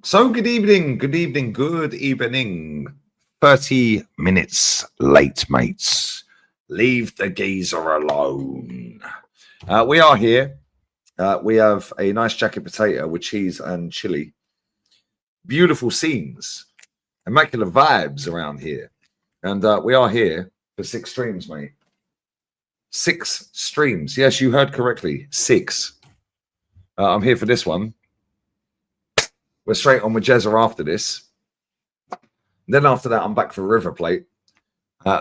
So good evening, good evening, good evening. 30 minutes late, mates. Leave the geezer alone. We are here. We have a nice jacket potato with cheese and chili. Beautiful scenes. Immaculate vibes around here. And we are here for 6 streams, mate. 6 streams. Yes, you heard correctly. 6. I'm here for this one. We're straight on with Jezza after this. Then after that, I'm back for River Plate.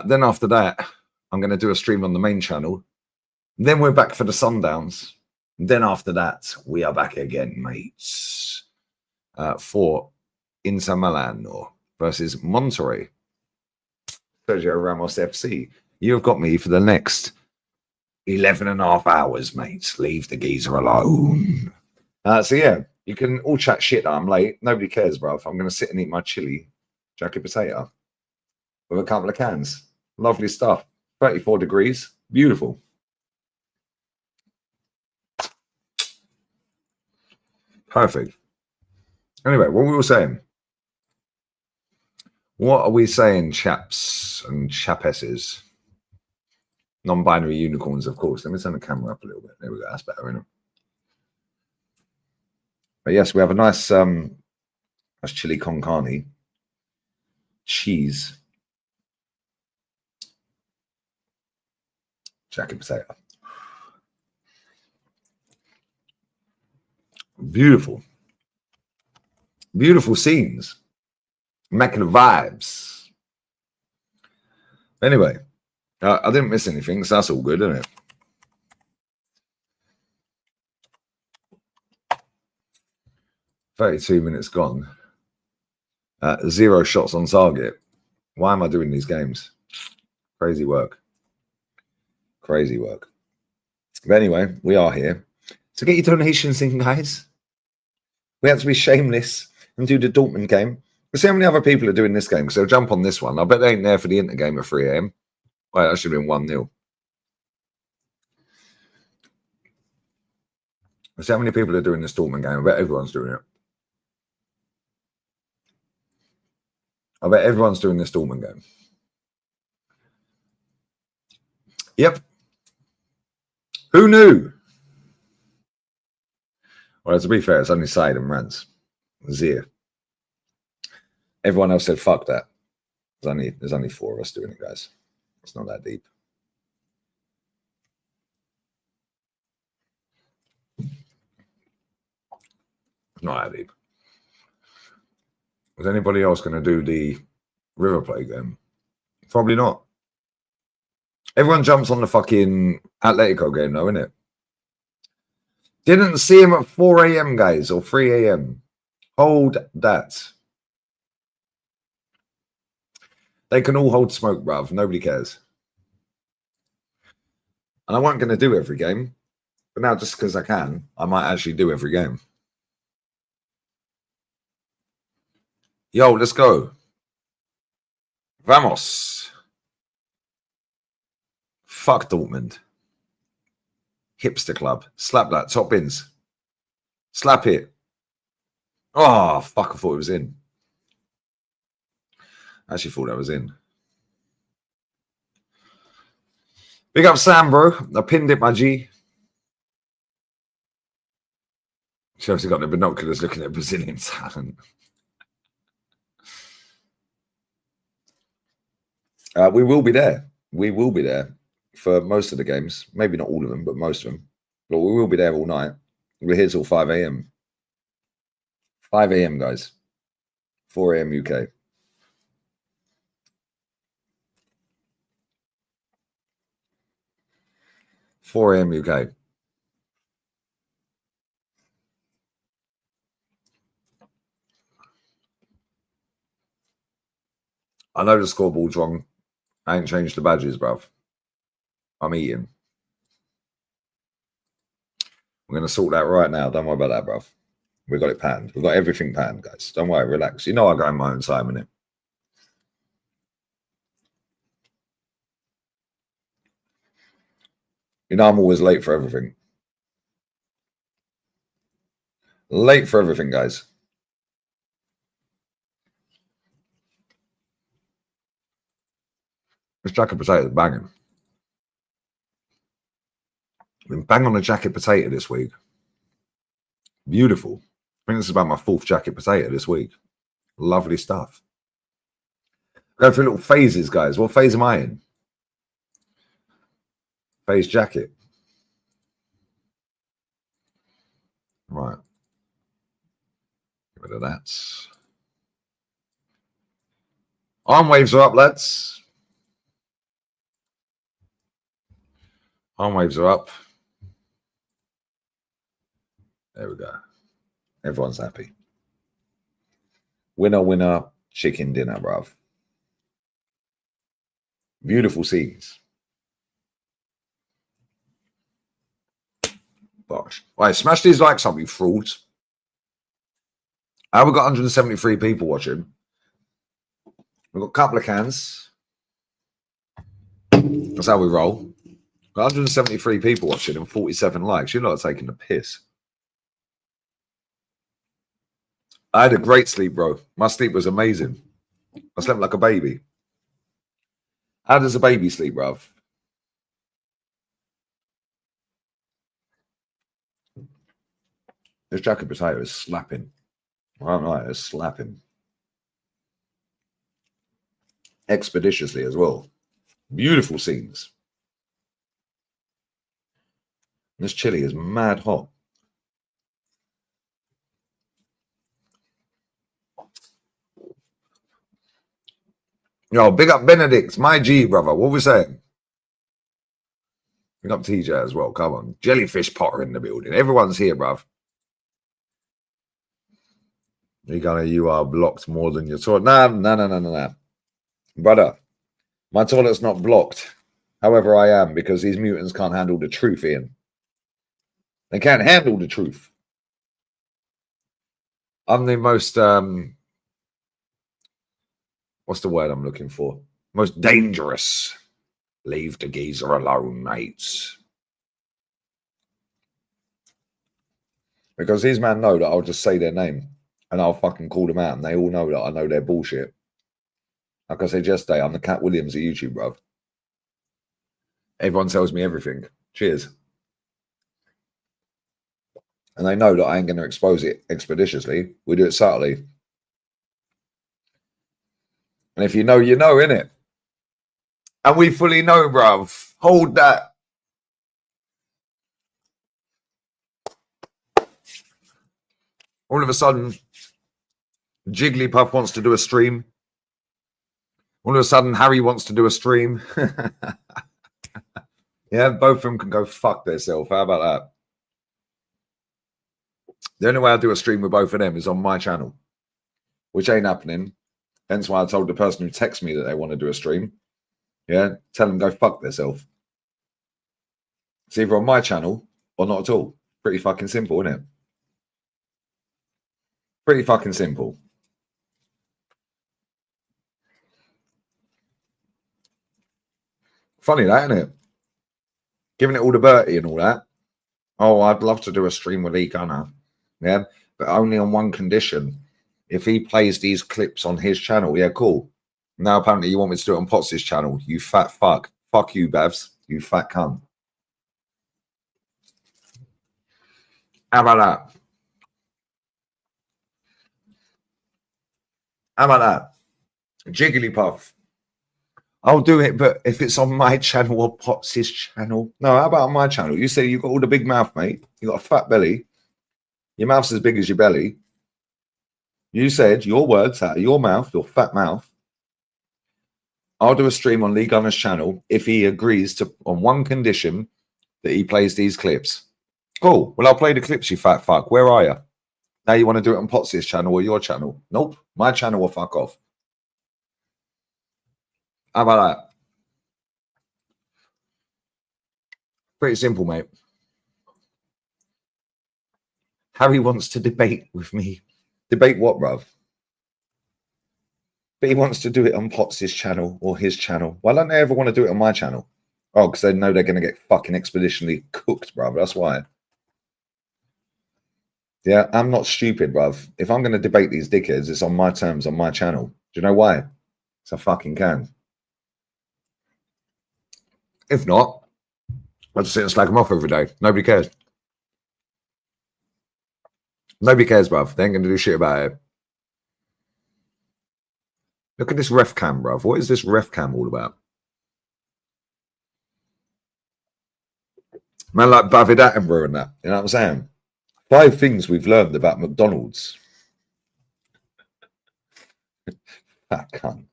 Then after that, I'm going to do a stream on the main channel. Then we're back for the Sundowns. Then after that, we are back again, mates, for Inter Milan versus Monterrey. Sergio Ramos FC. You have got me for the next 11 and a half hours, mates. Leave the geezer alone. So yeah, you can all chat shit that I'm late. Nobody cares, bro. I'm going to sit and eat my chili jacket potato with a couple of cans. Lovely stuff. 34 degrees. Beautiful. Perfect. Anyway, what we were saying. What are we saying, chaps and chapesses? Non-binary unicorns, of course. Let me turn the camera up a little bit. There we go. That's better, isn't it? But yes, we have a nice chili con carne, cheese, jacket potato. Beautiful. Beautiful scenes. Immaculate vibes. Anyway, I didn't miss anything, so that's all good, isn't it? "32 minutes gone. 0 shots on target. Why am I doing these games? Crazy work. Crazy work. But anyway, we are here. So get your donations in, guys. We have to be shameless and do the Dortmund game. We'll see how many other people are doing this game, because they'll jump on this one. I bet they ain't there for the Inter game at 3 a.m. Well, that should have been 1-0. We'll see how many people are doing this Dortmund game. I bet everyone's doing it. I bet everyone's doing this Dortmund game. Yep. Who knew? Well, to be fair, it's only Said and Rants. Zia. Everyone else said, fuck that. There's only 4 of us doing it, guys. It's not that deep. It's not that deep. Is anybody else going to do the River Plate game? Probably not. Everyone jumps on the fucking Atletico game, though, innit? Didn't see him at 4 a.m., guys, or 3 a.m. Hold that. They can all hold smoke, bruv. Nobody cares. And I wasn't going to do every game. But now, just because I can, I might actually do every game. Yo, let's go. Vamos. Fuck Dortmund. Hipster club. Slap that. Top bins. Slap it. Oh, fuck. I thought it was in. I actually thought that was in. Big up Sam, bro. I pinned it, my G. Chelsea got the binoculars looking at Brazilian talent. We will be there. We will be there for most of the games. Maybe not all of them, but most of them. But we will be there all night. We're here till 5 a.m. 5 a.m., guys. 4 a.m. UK. "4 a.m. UK. I know the scoreboard's wrong. I ain't changed the badges, bruv. I'm eating. We're going to sort that right now. Don't worry about that, bruv. We've got it panned. We've got everything panned, guys. Don't worry. Relax. You know I go in my own time, innit? You know I'm always late for everything. Late for everything, guys. This jacket potato is banging. Been bang on a jacket potato this week. Beautiful. I think this is about my 4th jacket potato this week. Lovely stuff. Go through little phases, guys. What phase am I in? Phase jacket. Right. Get rid of that. Arm waves are up, lads. Arm waves are up. There we go. Everyone's happy. Winner, winner, chicken dinner, bruv. Beautiful scenes. Gosh. Right, smash these likes up, you frauds. We've got 173 people watching. We've got a couple of cans. That's how we roll. Got 173 people watching and 47 likes. You're not taking the piss. I had a great sleep, bro. My sleep was amazing. I slept like a baby. How does a baby sleep, bruv? This jacket potato is slapping. I don't know, it's slapping. Expeditiously as well. Beautiful scenes. This chili is mad hot. Yo, big up Benedict, my G, brother. What we saying? Big up TJ as well. Come on. Jellyfish Potter in the building. Everyone's here, bruv. You are blocked more than your toilet. No. Brother, my toilet's not blocked. However, I am, because these mutants can't handle the truth, Ian. They can't handle the truth. I'm the most, what's the word I'm looking for? Most dangerous. Leave the geezer alone, mates. Because these men know that I'll just say their name and I'll fucking call them out, and they all know that I know their bullshit. Like I said yesterday, I'm the Cat Williams of YouTube, bruv. Everyone tells me everything. Cheers. And they know that I ain't going to expose it expeditiously. We do it subtly. And if you know, you know, innit? And we fully know, bruv. Hold that. All of a sudden, Jigglypuff wants to do a stream. All of a sudden, Harry wants to do a stream. Yeah, both of them can go fuck themselves. How about that? The only way I do a stream with both of them is on my channel, which ain't happening. Hence why I told the person who texts me that they want to do a stream, yeah, tell them go fuck themselves. It's either on my channel or not at all. Pretty fucking simple, isn't it? Pretty fucking simple. Funny that, isn't it? Giving it all to Bertie and all that. Oh, I'd love to do a stream with Lee Gunner. Yeah, but only on one condition. If he plays these clips on his channel, yeah, cool. Now apparently you want me to do it on Potts' channel. You fat fuck. Fuck you, Bevs. You fat cunt. How about that? How about that? Jigglypuff. I'll do it, but if it's on my channel or Potts' channel. No, how about on my channel? You say you've got all the big mouth, mate. You got a fat belly. Your mouth's as big as your belly. You said your words out of your mouth, your fat mouth. I'll do a stream on Lee Gunner's channel if he agrees to, on one condition, that he plays these clips. Cool. Well, I'll play the clips, you fat fuck. Where are you? Now you want to do it on Potts' channel or your channel? Nope. My channel will fuck off. How about that? Pretty simple, mate. Harry wants to debate with me. Debate what, bruv? But he wants to do it on Potts' channel or his channel. Why don't they ever want to do it on my channel? Oh, because they know they're going to get fucking expeditionally cooked, bruv. That's why. Yeah, I'm not stupid, bruv. If I'm going to debate these dickheads, it's on my terms, on my channel. Do you know why? Because I fucking can. If not, I'll just sit and slag them off every day. Nobody cares. Nobody cares, bruv. They ain't going to do shit about it. Look at this ref cam, bruv. What is this ref cam all about? Man like David Attenborough and that. You know what I'm saying? 5 things we've learned about McDonald's. That cunt.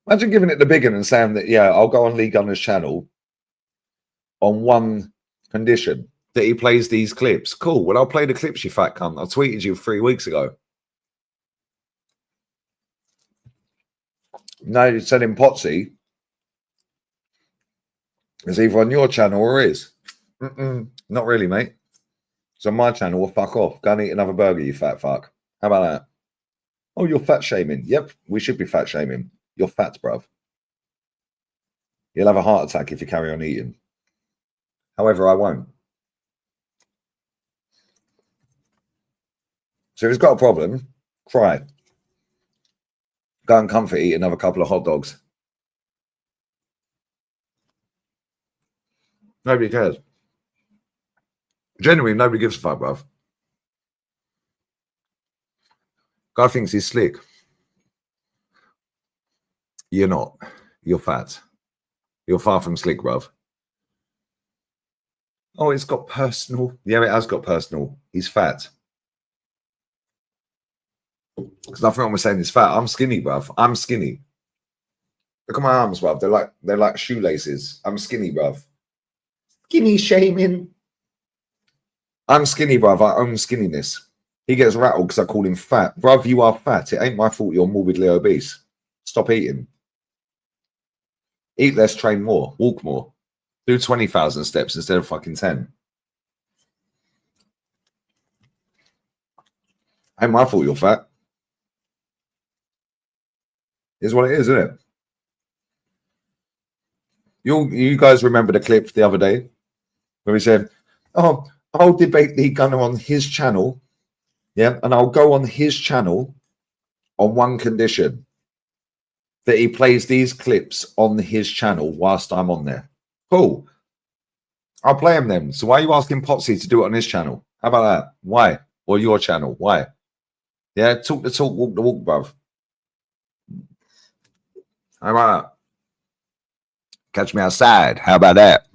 Imagine giving it the big one and saying that, yeah, I'll go on Lee Gunner's channel on one condition, that he plays these clips. Cool. Well, I'll play the clips, you fat cunt. I tweeted you 3 weeks ago. Now you're selling Potsy. It's either on your channel or his. Not really, mate. It's on my channel. Well, fuck off. Go and eat another burger, you fat fuck. How about that? Oh, you're fat shaming. Yep, we should be fat shaming. You're fat, bruv. You'll have a heart attack if you carry on eating. However, I won't. So if he's got a problem, cry. Go and comfort eat another couple of hot dogs. Nobody cares. Genuinely, nobody gives a fuck, bruv. Guy thinks he's slick. You're not. You're fat. You're far from slick, bruv. Oh, it's got personal. Yeah, it has got personal. He's fat. There's nothing wrong with saying he's fat. I'm skinny, bruv. I'm skinny. Look at my arms, bruv. They're like shoelaces. I'm skinny, bruv. Skinny shaming. I'm skinny, bruv. I own skinniness. He gets rattled because I call him fat. Bruv, you are fat. It ain't my fault you're morbidly obese. Stop eating. Eat less, train more, walk more. Do 20,000 steps instead of fucking 10. Ain't my fault you're fat. Is what it is, isn't it? You guys remember the clip the other day where we said, oh, I'll debate Lee Gunner on his channel. Yeah, and I'll go on his channel on one condition, that he plays these clips on his channel whilst I'm on there. Cool. I'll play him then. So why are you asking Potsy to do it on his channel? How about that? Why? Or your channel? Why? Yeah, talk the talk, walk the walk, bruv. How about that? Catch me outside. How about that?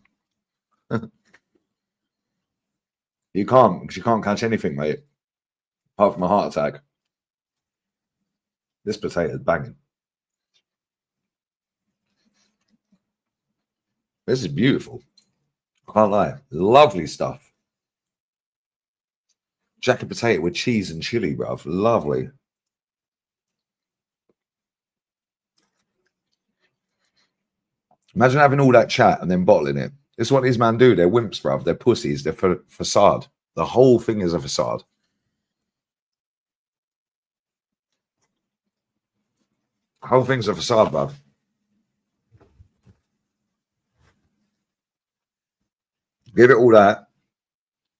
You can't, because you can't catch anything, mate. Apart from a heart attack. This potato's banging. This is beautiful. Can't lie. Lovely stuff. Jacket potato with cheese and chili, bruv. Lovely. Imagine having all that chat and then bottling it. This is what these men do. They're wimps, bruv. They're pussies. They're facade. The whole thing is a facade. The whole thing's a facade, bruv. Give it all that,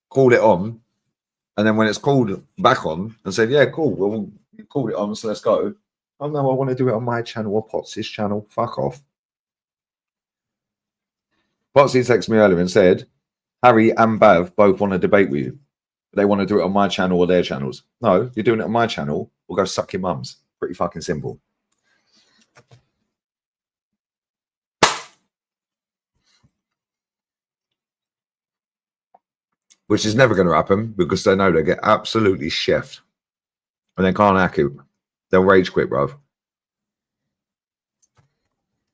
call it on, and then when it's called back on and said, yeah, cool, well, you called it on, so let's go. Oh, no, I want to do it on my channel or Potsy's channel. Fuck off. Potsy texted me earlier and said, Harry and Bav both want to debate with you. They want to do it on my channel or their channels. No, you're doing it on my channel, or go suck your mums. Pretty fucking simple. Which is never going to happen because they know they get absolutely chefed. And they can't hack it. They'll rage quit, bruv.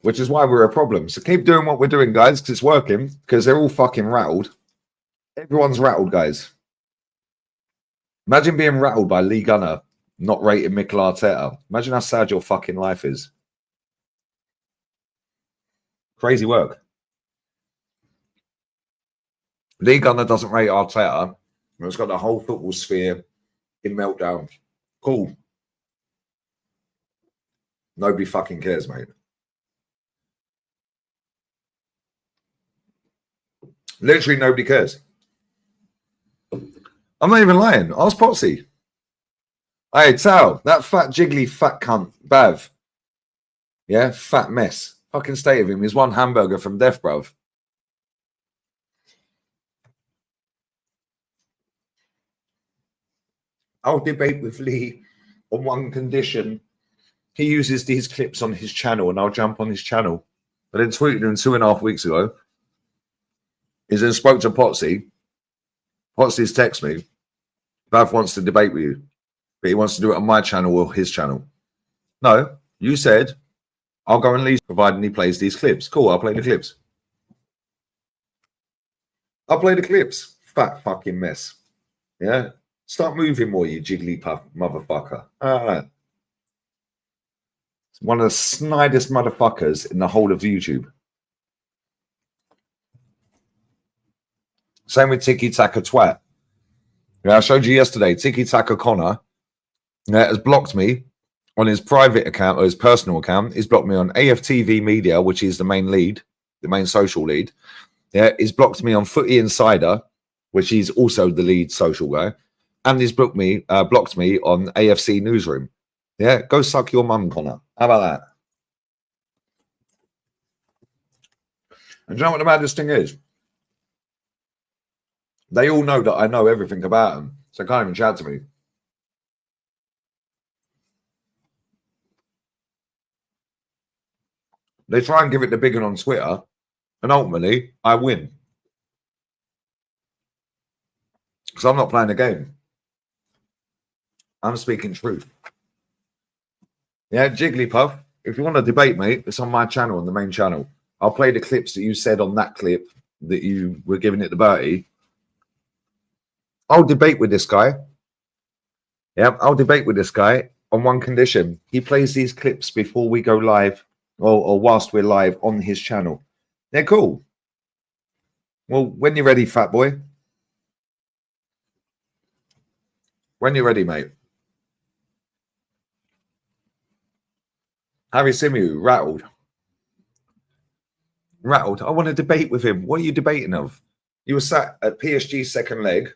Which is why we're a problem. So keep doing what we're doing, guys, because it's working. Because they're all fucking rattled. Everyone's rattled, guys. Imagine being rattled by Lee Gunner not rating Mikel Arteta. Imagine how sad your fucking life is. Crazy work. Lee Gunner doesn't rate Arteta. It's got the whole football sphere in meltdown. Cool. Nobody fucking cares, mate. Literally nobody cares. I'm not even lying. Ask Potsy. Hey, Tal, that fat jiggly fat cunt, Bav. Yeah, fat mess. Fucking state of him. He's one hamburger from death, bruv. I'll debate with Lee on one condition. He uses these clips on his channel and I'll jump on his channel. I then tweeted him 2.5 weeks ago. He then spoke to Potsy. Potsy's text me. Bav wants to debate with you, but he wants to do it on my channel or his channel. No, you said I'll go and leave providing he plays these clips. Cool, I'll play the clips. I'll play the clips. Fat fucking mess. Yeah? Start moving more, you jigglypuff motherfucker. All right. It's one of the snidest motherfuckers in the whole of YouTube. Same with Tiki Taka Twat. Yeah, I showed you yesterday. Tiki Taka Connor has blocked me on his private account or his personal account. He's blocked me on AFTV Media, which is the main lead, the main social lead. Yeah, he's blocked me on Footy Insider, which is also the lead social guy. And he's blocked me on AFC Newsroom. Yeah, go suck your mum, Connor. How about that? And do you know what the maddest thing is? They all know that I know everything about them, so they can't even chat to me. They try and give it the big one on Twitter, and ultimately, I win. Because I'm not playing a game. I'm speaking truth. Yeah, Jigglypuff, if you want to debate, mate, it's on my channel, on the main channel. I'll play the clips that you said on that clip that you were giving it to Bertie. I'll debate with this guy. Yeah, I'll debate with this guy on one condition. He plays these clips before we go live or whilst we're live on his channel. They're cool. Well, when you're ready, fat boy. When you're ready, mate. Harry Simu, rattled. Rattled. I want to debate with him. What are you debating of? You were sat at PSG's second leg.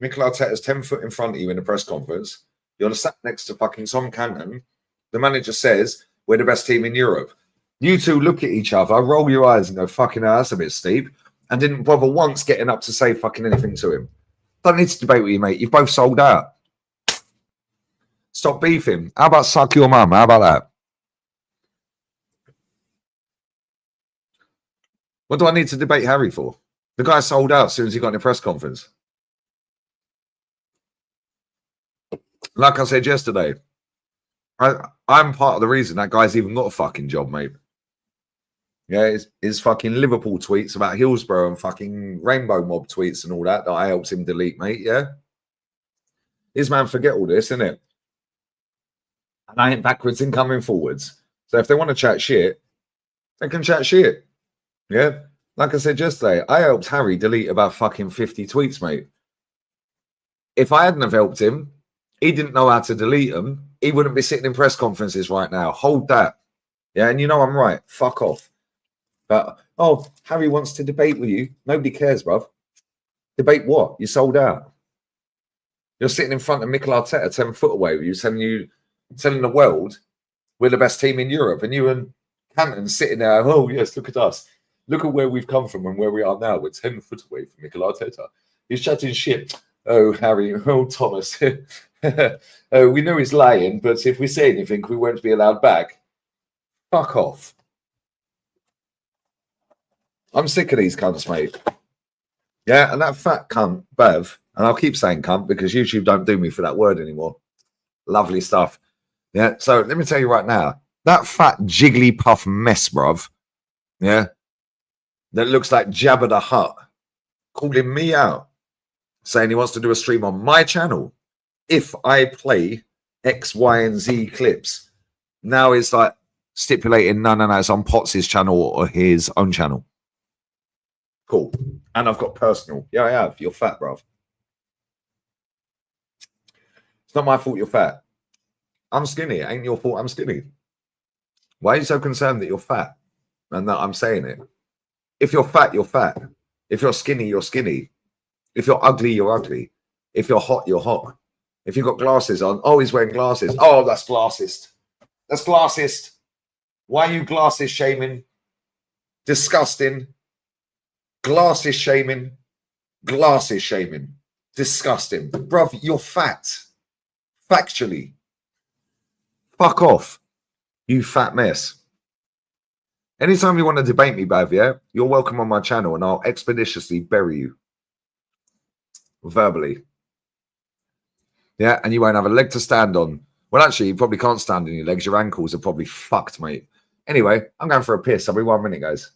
Mikel Arteta's 10 foot in front of you in a press conference. You're sat next to fucking Tom Canton. The manager says, we're the best team in Europe. You two look at each other, roll your eyes and go, fucking hell, that's a bit steep. And didn't bother once getting up to say fucking anything to him. Don't need to debate with you, mate. You've both sold out. Stop beefing. How about suck your mum? How about that? What do I need to debate Harry for? The guy sold out as soon as he got in a press conference. Like I said yesterday, I'm part of the reason that guy's even got a fucking job, mate. Yeah, his fucking Liverpool tweets about Hillsborough and fucking Rainbow Mob tweets and all that I helped him delete, mate, yeah? His man forget all this, innit? And I ain't backwards in coming forwards. So if they want to chat shit, they can chat shit. Yeah? Like I said yesterday, I helped Harry delete about fucking 50 tweets, mate. If I hadn't have helped him, he didn't know how to delete them. He wouldn't be sitting in press conferences right now. Hold that. Yeah, and you know I'm right. Fuck off. But, oh, Harry wants to debate with you. Nobody cares, bruv. Debate what? You sold out. You're sitting in front of Mikel Arteta 10 foot away with you telling the world we're the best team in Europe. And you and Canton sitting there, oh, yes, look at us. Look at where we've come from and where we are now. We're 10 foot away from Mikel Arteta. He's chatting shit. Oh, Harry. Oh, Thomas. Oh, we know he's lying, but if we say anything, we won't be allowed back. Fuck off. I'm sick of these cunts, mate. Yeah, and that fat cunt, Bev, and I'll keep saying cunt because YouTube don't do me for that word anymore. Lovely stuff. Yeah, so let me tell you right now, that fat Jigglypuff mess, bruv, yeah, that looks like Jabba the Hutt, calling me out, saying he wants to do a stream on my channel if I play X, Y, and Z clips. Now it's like stipulating, no, it's on Potts' channel or his own channel. Cool. And I've got personal. Yeah, I have. You're fat, bruv. It's not my fault you're fat. I'm skinny. It ain't your fault I'm skinny. Why are you so concerned that you're fat and that I'm saying it? If you're fat, you're fat. If you're skinny, you're skinny. If you're ugly, you're ugly. If you're hot, you're hot. If you've got glasses on, oh, he's wearing glasses. Oh, that's glassist. That's glassist. Why are you glasses shaming? Disgusting. Glasses shaming. Glasses shaming. Disgusting. Bruv, you're fat. Factually. Fuck off, you fat mess. Anytime you want to debate me, Bav, yeah, you're welcome on my channel and I'll expeditiously bury you. Verbally. Yeah, and you won't have a leg to stand on. Well, actually, you probably can't stand on your legs. Your ankles are probably fucked, mate. Anyway, I'm going for a piss. I'll be 1 minute, guys.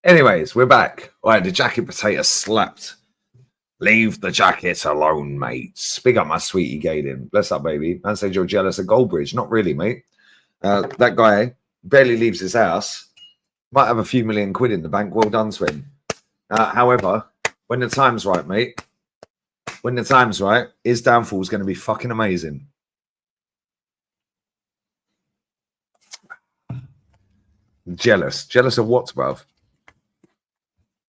Anyways, we're back. All right, the jacket potato slapped. Leave the jacket alone, mates. Big up my sweetie Gaydon. Bless up, baby. Man said you're jealous of Goldbridge. Not really, mate. That guy barely leaves his house. Might have a few million quid in the bank. Well done to him. However, when the time's right, mate, when the time's right, his downfall is going to be fucking amazing. Jealous. Jealous of what, bruv?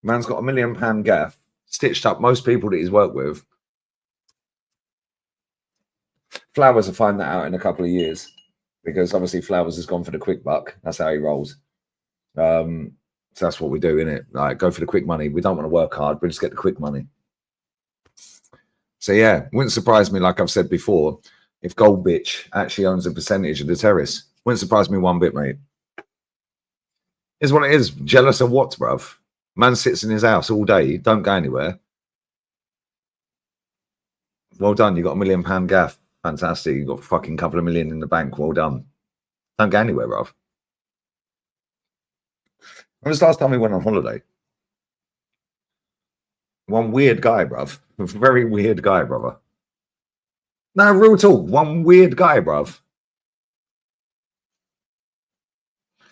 Man's got £1 million gaff, stitched up most people that he's worked with. Flowers will find that out in a couple of years because obviously Flowers has gone for the quick buck. That's how he rolls. So that's what we do, innit? Like, go for the quick money. We don't want to work hard. We just get the quick money. So yeah, wouldn't surprise me, like I've said before, if Gold Bitch actually owns a percentage of the terrace. Wouldn't surprise me one bit, mate. Is what it is. Jealous of what, bruv? Man sits in his house all day, don't go anywhere. Well done, you got £1 million gaff. Fantastic. You got a fucking couple of million in the bank. Well done. Don't go anywhere, bruv. When was the last time we went on holiday? One weird guy, bruv. A very weird guy, brother. No, real talk. One weird guy, bruv.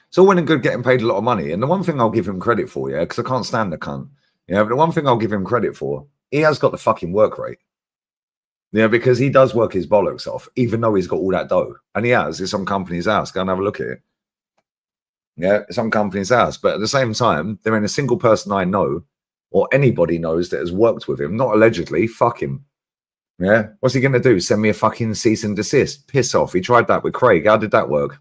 It's all well and good getting paid a lot of money. And the one thing I'll give him credit for, yeah, because I can't stand the cunt. Yeah, but the one thing I'll give him credit for, he has got the fucking work rate. Yeah, because he does work his bollocks off, even though he's got all that dough. And he has. It's some company's house. Go and have a look at it. Yeah, it's some company's house. But at the same time, there ain't a single person I know or anybody knows that has worked with him. Not allegedly. Fuck him. Yeah. What's he going to do? Send me a fucking cease and desist? Piss off. He tried that with Craig. How did that work?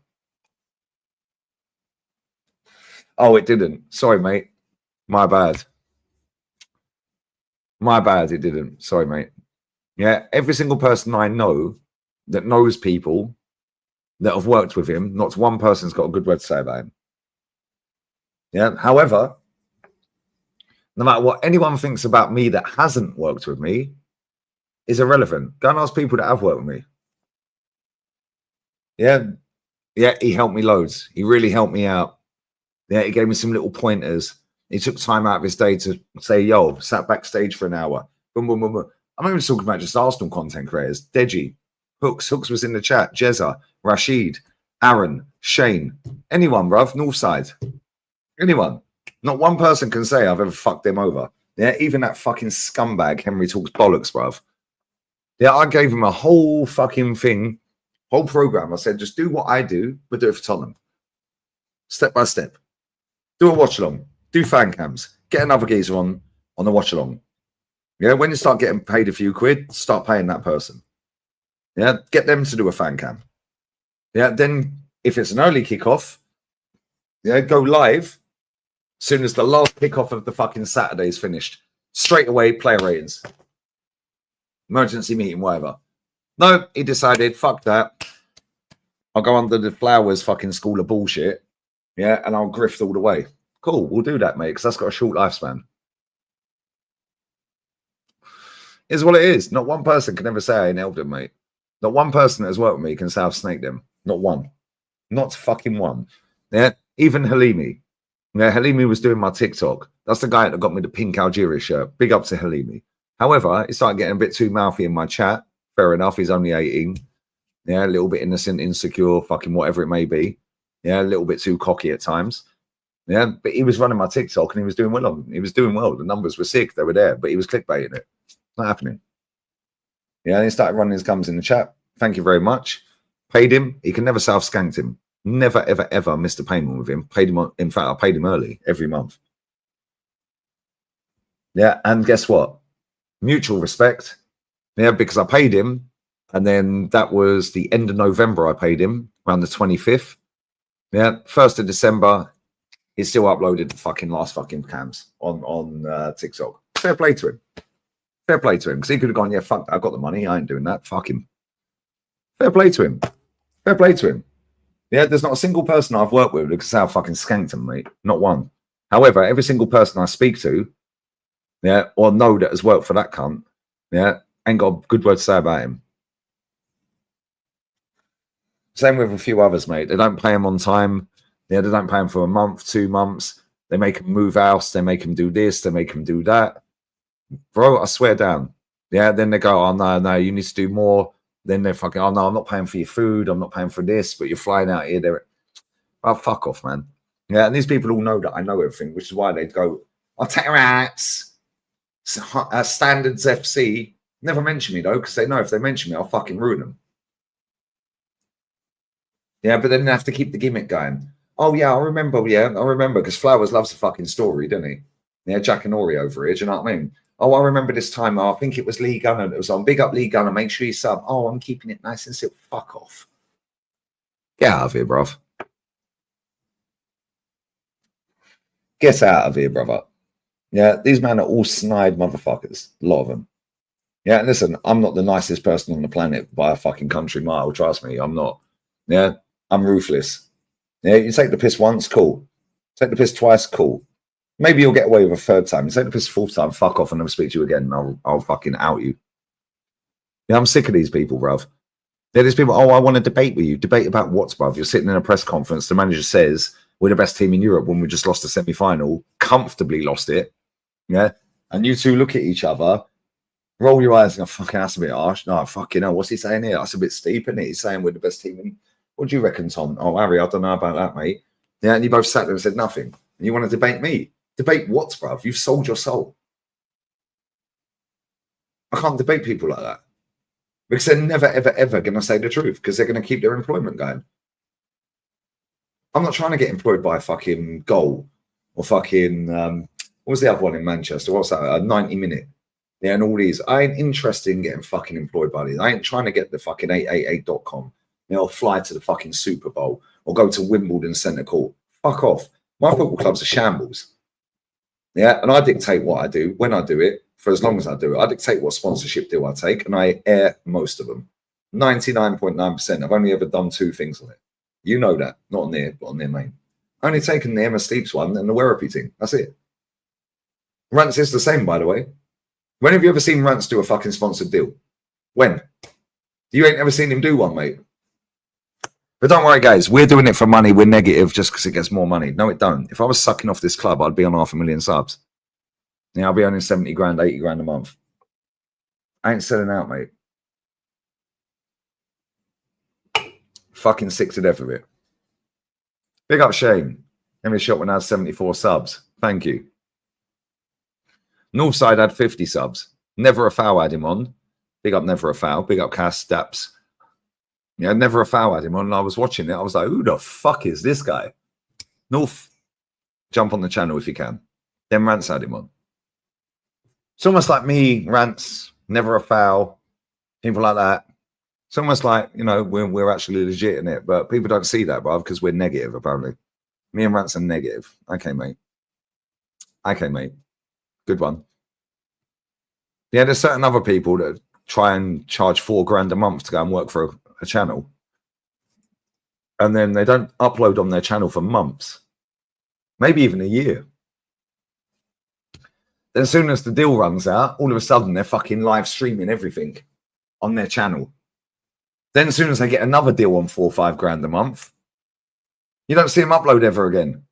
Oh, it didn't. Sorry, mate. My bad. My bad. It didn't. Sorry, mate. Yeah. Every single person I know that knows people that have worked with him, not one person's got a good word to say about him. Yeah. However, no matter what anyone thinks about me that hasn't worked with me is irrelevant. Go and ask people that have worked with me. Yeah. Yeah. He helped me loads. He really helped me out. Yeah. He gave me some little pointers. He took time out of his day to say, yo, sat backstage for an hour. Boom, boom, boom, boom. I'm not even talking about just Arsenal content creators. Deji, Hooks was in the chat. Jezza, Rashid, Aaron, Shane, anyone, bruv, Northside, anyone. Not one person can say I've ever fucked them over. Yeah, even that fucking scumbag Henry Talks Bollocks, bruv. Yeah, I gave him a whole fucking thing, whole program. I said, just do what I do, but do it for Tottenham. Step by step. Do a watch along. Do fan cams. Get another geezer on the watch along. Yeah, when you start getting paid a few quid, start paying that person. Yeah, get them to do a fan cam. Yeah, then if it's an early kickoff, yeah, go live as soon as the last kickoff of the fucking Saturday is finished. Straight away, player ratings. Emergency meeting, whatever. No, he decided, fuck that. I'll go under the Flowers fucking school of bullshit. Yeah, and I'll grift all the way. Cool, we'll do that, mate, because that's got a short lifespan. Is what it is. Not one person can ever say I ain't helped him, mate. Not one person that has worked with me can say I've snaked him. Not one. Not fucking one. Yeah, even Halimi. Yeah, Halimi was doing my TikTok. That's the guy that got me the pink Algeria shirt. Big up to Halimi. However, he started getting a bit too mouthy in my chat. Fair enough, he's only 18. Yeah, a little bit innocent, insecure, fucking whatever it may be. Yeah, a little bit too cocky at times. Yeah, but he was running my TikTok and he was doing well on. He was doing well. The numbers were sick. They were there, but he was clickbaiting it. Not happening. Yeah, he started running his gums in the chat. Thank you very much. Paid him. He can never say I've skanked him. Never, ever, ever missed a payment with him. Paid him. In fact, I paid him early every month. Yeah, and guess what? Mutual respect. Yeah, because I paid him, and then that was the end of November. I paid him around the 25th. Yeah, 1st of December. He still uploaded the fucking last fucking cams on TikTok. Fair play to him. Fair play to him, because he could have gone, yeah, fuck that, I've got the money, I ain't doing that, fuck him. Fair play to him. Fair play to him. Yeah, there's not a single person I've worked with who can say I fucking skanked him, mate. Not one. However, every single person I speak to, yeah, or know that has worked for that cunt, yeah, ain't got a good word to say about him. Same with a few others, mate. They don't pay him on time. Yeah, they don't pay him for a month, 2 months. They make him move house. They make him do this. They make him do that. Bro, I swear down. Yeah, then they go, oh, no, you need to do more. Then they're fucking, oh, no, I'm not paying for your food. I'm not paying for this, but you're flying out here. They're, oh, fuck off, man. Yeah, and these people all know that I know everything, which is why they'd go, I'll take rats. Standards FC. Never mention me, though, because they know if they mention me, I'll fucking ruin them. Yeah, but then they have to keep the gimmick going. Oh, yeah, I remember, because Flowers loves a fucking story, doesn't he? Yeah, Jack and Ori over here, do you know what I mean? Oh, I remember this time. Oh, I think it was Lee Gunner that was on. Big up Lee Gunner. Make sure you sub. Oh, I'm keeping it nice and simple. Fuck off. Get out of here, bruv. Get out of here, brother. Yeah, these men are all snide motherfuckers. A lot of them. Yeah, listen, I'm not the nicest person on the planet by a fucking country mile. Trust me, I'm not. Yeah, I'm ruthless. Yeah, you take the piss once, cool. Take the piss twice, cool. Maybe you'll get away with a third time. You take the piss fourth time, fuck off and never speak to you again. And I'll fucking out you. Yeah, I'm sick of these people, bruv. There's people, oh, I want to debate with you. Debate about what, bruv? You're sitting in a press conference. The manager says we're the best team in Europe when we just lost the semi-final, comfortably lost it. Yeah. And you two look at each other, roll your eyes and go, fucking, that's a bit harsh. No, fucking hell, what's he saying here? That's a bit steep, isn't it? He's saying we're the best team in. What do you reckon, Tom? Oh, Harry, I don't know about that, mate. Yeah, and you both sat there and said nothing. And you want to debate me? Debate what, bruv? You've sold your soul. I can't debate people like that. Because they're never, ever, ever going to say the truth because they're going to keep their employment going. I'm not trying to get employed by a fucking goal or fucking, what was the other one in Manchester? What's that? A 90-minute. Yeah, and all these. I ain't interested in getting fucking employed by these. I ain't trying to get the fucking 888.com. You know, fly to the fucking Super Bowl or go to Wimbledon Centre Court. Fuck off. My football club's a shambles. Yeah, and I dictate what I do when I do it. For as long as I do it, I dictate what sponsorship deal I take, and I air most of them. 99.9%. I've only ever done 2 things on it. You know that. Not on there, but on their main. Only taken the Emma Steeps one and the Werripy thing. That's it. Rants is the same, by the way. When have you ever seen Rants do a fucking sponsored deal? When? You ain't ever seen him do one, mate. But don't worry, guys. We're doing it for money. We're negative just because it gets more money. No, it don't. If I was sucking off this club, I'd be on 500,000 subs. Yeah, I'll be earning 70 grand, 80 grand a month. I ain't selling out, mate. Fucking sick to death of it. Big up Shane. Every shot when I had 74 subs. Thank you. Northside had 50 subs. Never a foul had him on. Big up Never a Foul. Big up Cass Staps. Yeah, Never a Foul had him on. And I was watching it. I was like, who the fuck is this guy? North, jump on the channel if you can. Then Rants had him on. It's almost like me, Rants, Never a Foul, people like that. It's almost like, you know, we're actually legit in it, but people don't see that, bruv, because we're negative, apparently. Me and Rants are negative. Okay, mate. Okay, mate. Good one. Yeah, there's certain other people that try and charge $4 grand a month to go and work for a channel. And then they don't upload on their channel for months, maybe even a year. Then as soon as the deal runs out, all of a sudden they're fucking live streaming everything on their channel. Then as soon as they get another deal on 4 or 5 grand a month, you don't see them upload ever again.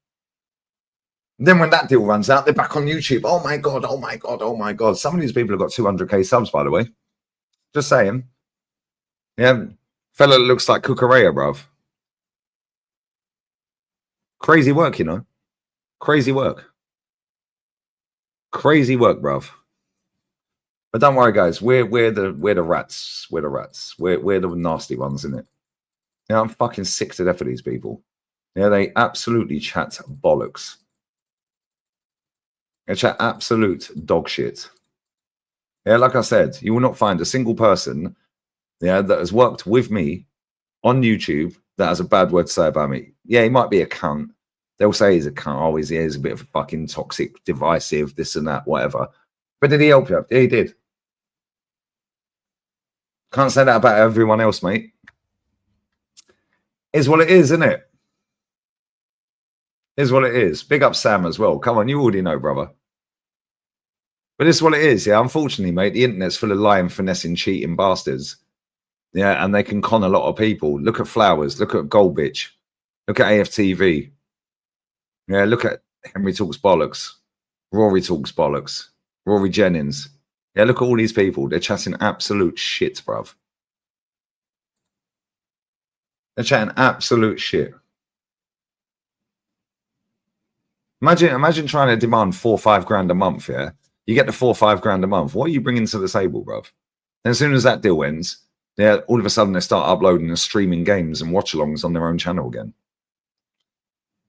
Then when that deal runs out, they're back on YouTube. Oh my God, oh my God, oh my God. Some of these people have got 200k subs, by the way. Just saying. Yeah, fella looks like Cucurella, bruv. Crazy work, you know. Crazy work. Crazy work, bruv. But don't worry, guys. We're the rats. We're the rats. We're the nasty ones, isn't it? Yeah, I'm fucking sick to death of these people. Yeah, they absolutely chat bollocks. They chat absolute dog shit. Yeah, like I said, you will not find a single person, yeah, that has worked with me on YouTube that has a bad word to say about me. Yeah, he might be a cunt. They'll say he's a cunt. Oh, he's a bit of a fucking toxic, divisive, this and that, whatever. But did he help you? Yeah, he did. Can't say that about everyone else, mate. Is what it is, isn't it? Is what it is. Big up Sam as well. Come on, you already know, brother. But it's what it is, yeah. Unfortunately, mate, the internet's full of lying, finessing, cheating bastards. Yeah, and they can con a lot of people. Look at Flowers. Look at Gold Bitch. Look at AFTV. Yeah, look at Henry Talks Bollocks. Rory Talks Bollocks. Rory Jennings. Yeah, look at all these people. They're chatting absolute shit, bruv. They're chatting absolute shit. Imagine trying to demand 4 or 5 grand a month, yeah? You get the 4 or 5 grand a month. What are you bringing to the table, bruv? And as soon as that deal ends, yeah, all of a sudden they start uploading and streaming games and watchalongs on their own channel again.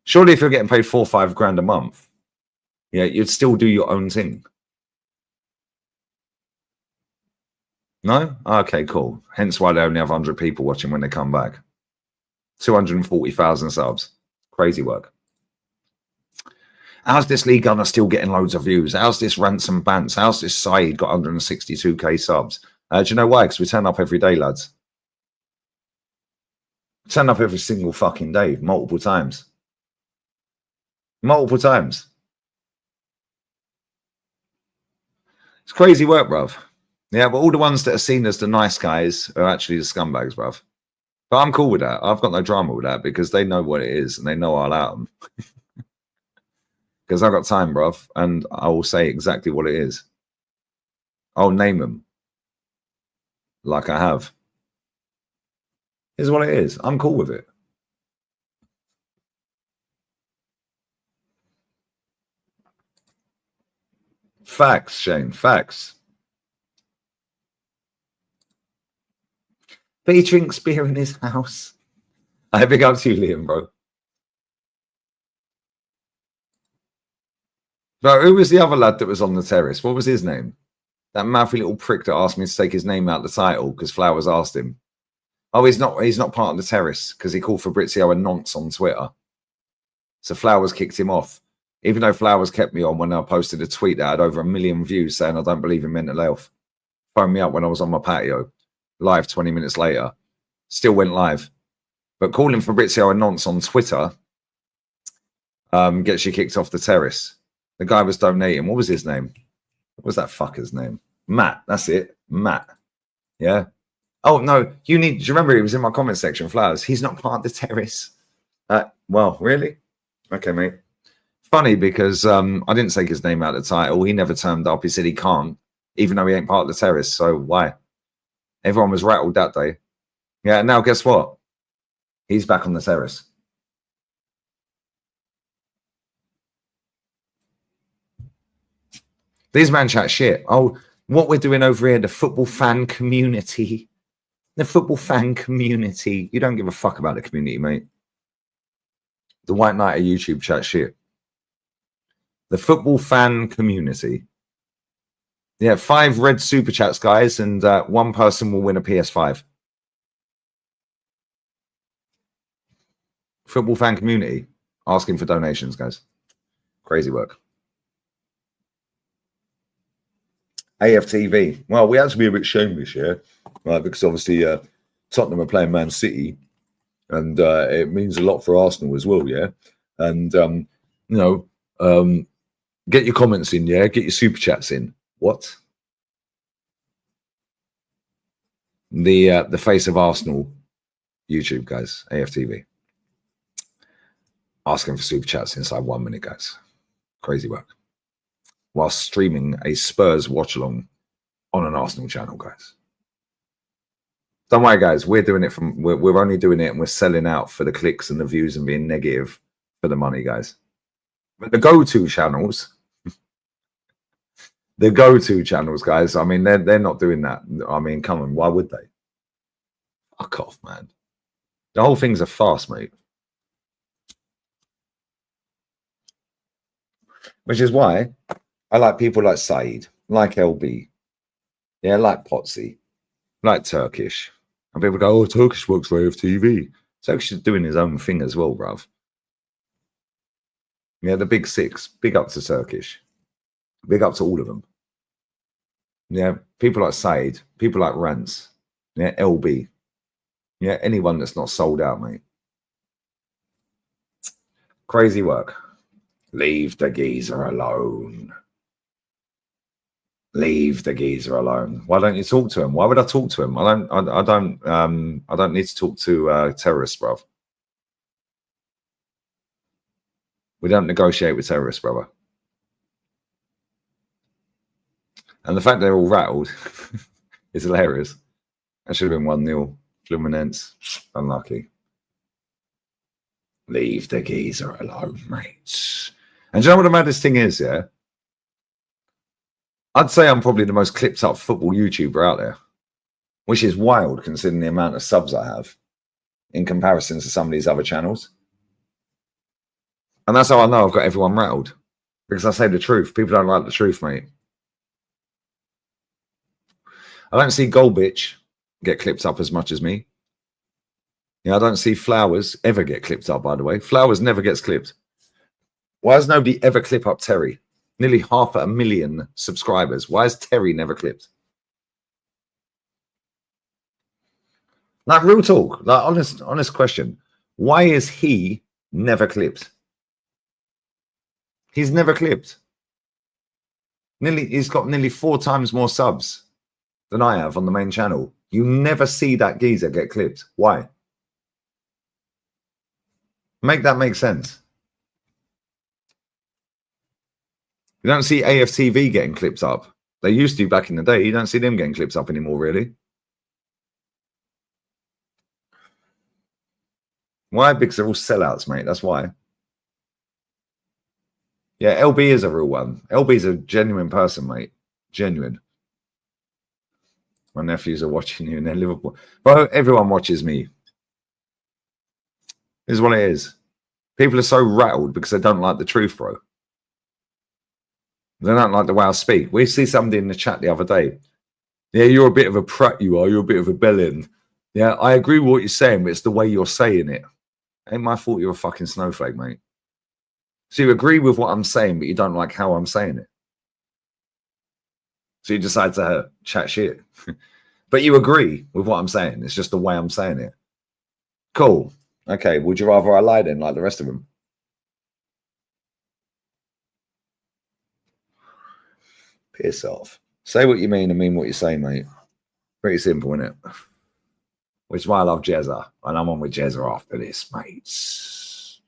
Surely if you're getting paid 4 or 5 grand a month, yeah, you'd still do your own thing. No? Okay, cool. Hence why they only have 100 people watching when they come back. 240,000 subs. Crazy work. How's this League Gunner still getting loads of views? How's this Rants and Bants? How's this Saeed got 162k subs? Do you know why? Because we turn up every day, lads. Turn up every single fucking day, multiple times. Multiple times. It's crazy work, bruv. Yeah, but all the ones that are seen as the nice guys are actually the scumbags, bruv. But I'm cool with that. I've got no drama with that because they know what it is and they know I'll out them. Because I've got time, bruv, and I will say exactly what it is. I'll name them like I have. Here's what it is. I'm cool with it. Facts, Shane. Facts. But he drinks beer in his house. I big up to you, Liam, bro. Bro, who was the other lad that was on the terrace? What was his name? That mouthy little prick that asked me to take his name out the title because Flowers asked him. Oh, he's not part of the terrace because he called Fabrizio a nonce on Twitter. So Flowers kicked him off. Even though Flowers kept me on when I posted a tweet that had over 1 million views saying I don't believe in mental health. Phoned me up when I was on my patio. Live 20 minutes later. Still went live. But calling Fabrizio a nonce on Twitter gets you kicked off the terrace. The guy was donating. What was his name? What was that fucker's name? Matt. That's it. Matt. Yeah. Oh, no. Do you remember he was in my comment section, Flowers? He's not part of the terrace. Well, really? Okay, mate. Funny because I didn't take his name out of the title. He never turned up. He said he can't, even though he ain't part of the terrace. So why? Everyone was rattled that day. Yeah, now guess what? He's back on the terrace. These man chat shit. Oh, what we're doing over here, the football fan community. The football fan community. You don't give a fuck about the community, mate. The White Knight of YouTube chat shit. The football fan community. Yeah, 5 red super chats, guys, and 1 person will win a PS5. Football fan community asking for donations, guys. Crazy work. AFTV. Well, we had to be a bit shameless here, right? Because obviously Tottenham are playing Man City, and it means a lot for Arsenal as well, yeah. And get your comments in, yeah. Get your super chats in. What? The face of Arsenal YouTube, guys. AFTV. Asking for super chats inside 1 minute, guys. Crazy work. While streaming a Spurs watch-along on an Arsenal channel, guys. Don't worry, guys. We're doing it we're only doing it and we're selling out for the clicks and the views and being negative for the money, guys. But the go-to channels, guys, I mean, they're not doing that. I mean, come on, why would they? Fuck off, man. The whole thing's a farce, mate. Which is why I like people like Saeed, like LB, yeah, like Potsy, like Turkish. And people go, oh, Turkish works for AFTV. Turkish is doing his own thing as well, bruv. Yeah, the big 6. Big up to Turkish. Big up to all of them. Yeah, people like Saeed, people like Rants, yeah, LB. Yeah, anyone that's not sold out, mate. Crazy work. Leave the geezer alone. Leave the geezer alone. Why don't you talk to him? Why would I talk to him? I don't need to talk to terrorists, bruv. We don't negotiate with terrorists, brother. And the fact they're all rattled is hilarious. That should have been 1-0. Fluminense. Unlucky. Leave the geezer alone, mates. And do you know what the maddest thing is, yeah? I'd say I'm probably the most clipped up football YouTuber out there, which is wild considering the amount of subs I have in comparison to some of these other channels. And that's how I know I've got everyone rattled, because I say the truth. People don't like the truth, mate. I don't see Goldbitch get clipped up as much as me. Yeah, I don't see Flowers ever get clipped up, by the way. Flowers never gets clipped. Why has nobody ever clip up Terry? Nearly 500,000 subscribers. Why is Terry never clipped? Like real talk, like honest question. Why is he never clipped? He's never clipped. He's got nearly 4 times more subs than I have on the main channel. You never see that geezer get clipped. Why? Make that make sense. You don't see AFTV getting clipped up. They used to back in the day. You don't see them getting clipped up anymore, really. Why? Because they're all sellouts, mate. That's why. Yeah, LB is a real one. LB's a genuine person, mate. Genuine. My nephews are watching you in their Liverpool. Bro, everyone watches me. This is what it is. People are so rattled because they don't like the truth, bro. They don't like the way I speak. We see somebody in the chat the other day. Yeah, you're a bit of a prat, you are. You're a bit of a bellend. Yeah, I agree with what you're saying, but it's the way you're saying it. Ain't my fault you're a fucking snowflake, mate. So you agree with what I'm saying, but you don't like how I'm saying it. So you decide to chat shit. But you agree with what I'm saying. It's just the way I'm saying it. Cool. Okay, would you rather I lie then like the rest of them? Piss off. Say what you mean and mean what you say, mate. Pretty simple, isn't it? Which is why I love Jezza. And I'm on with Jezza after this, mates.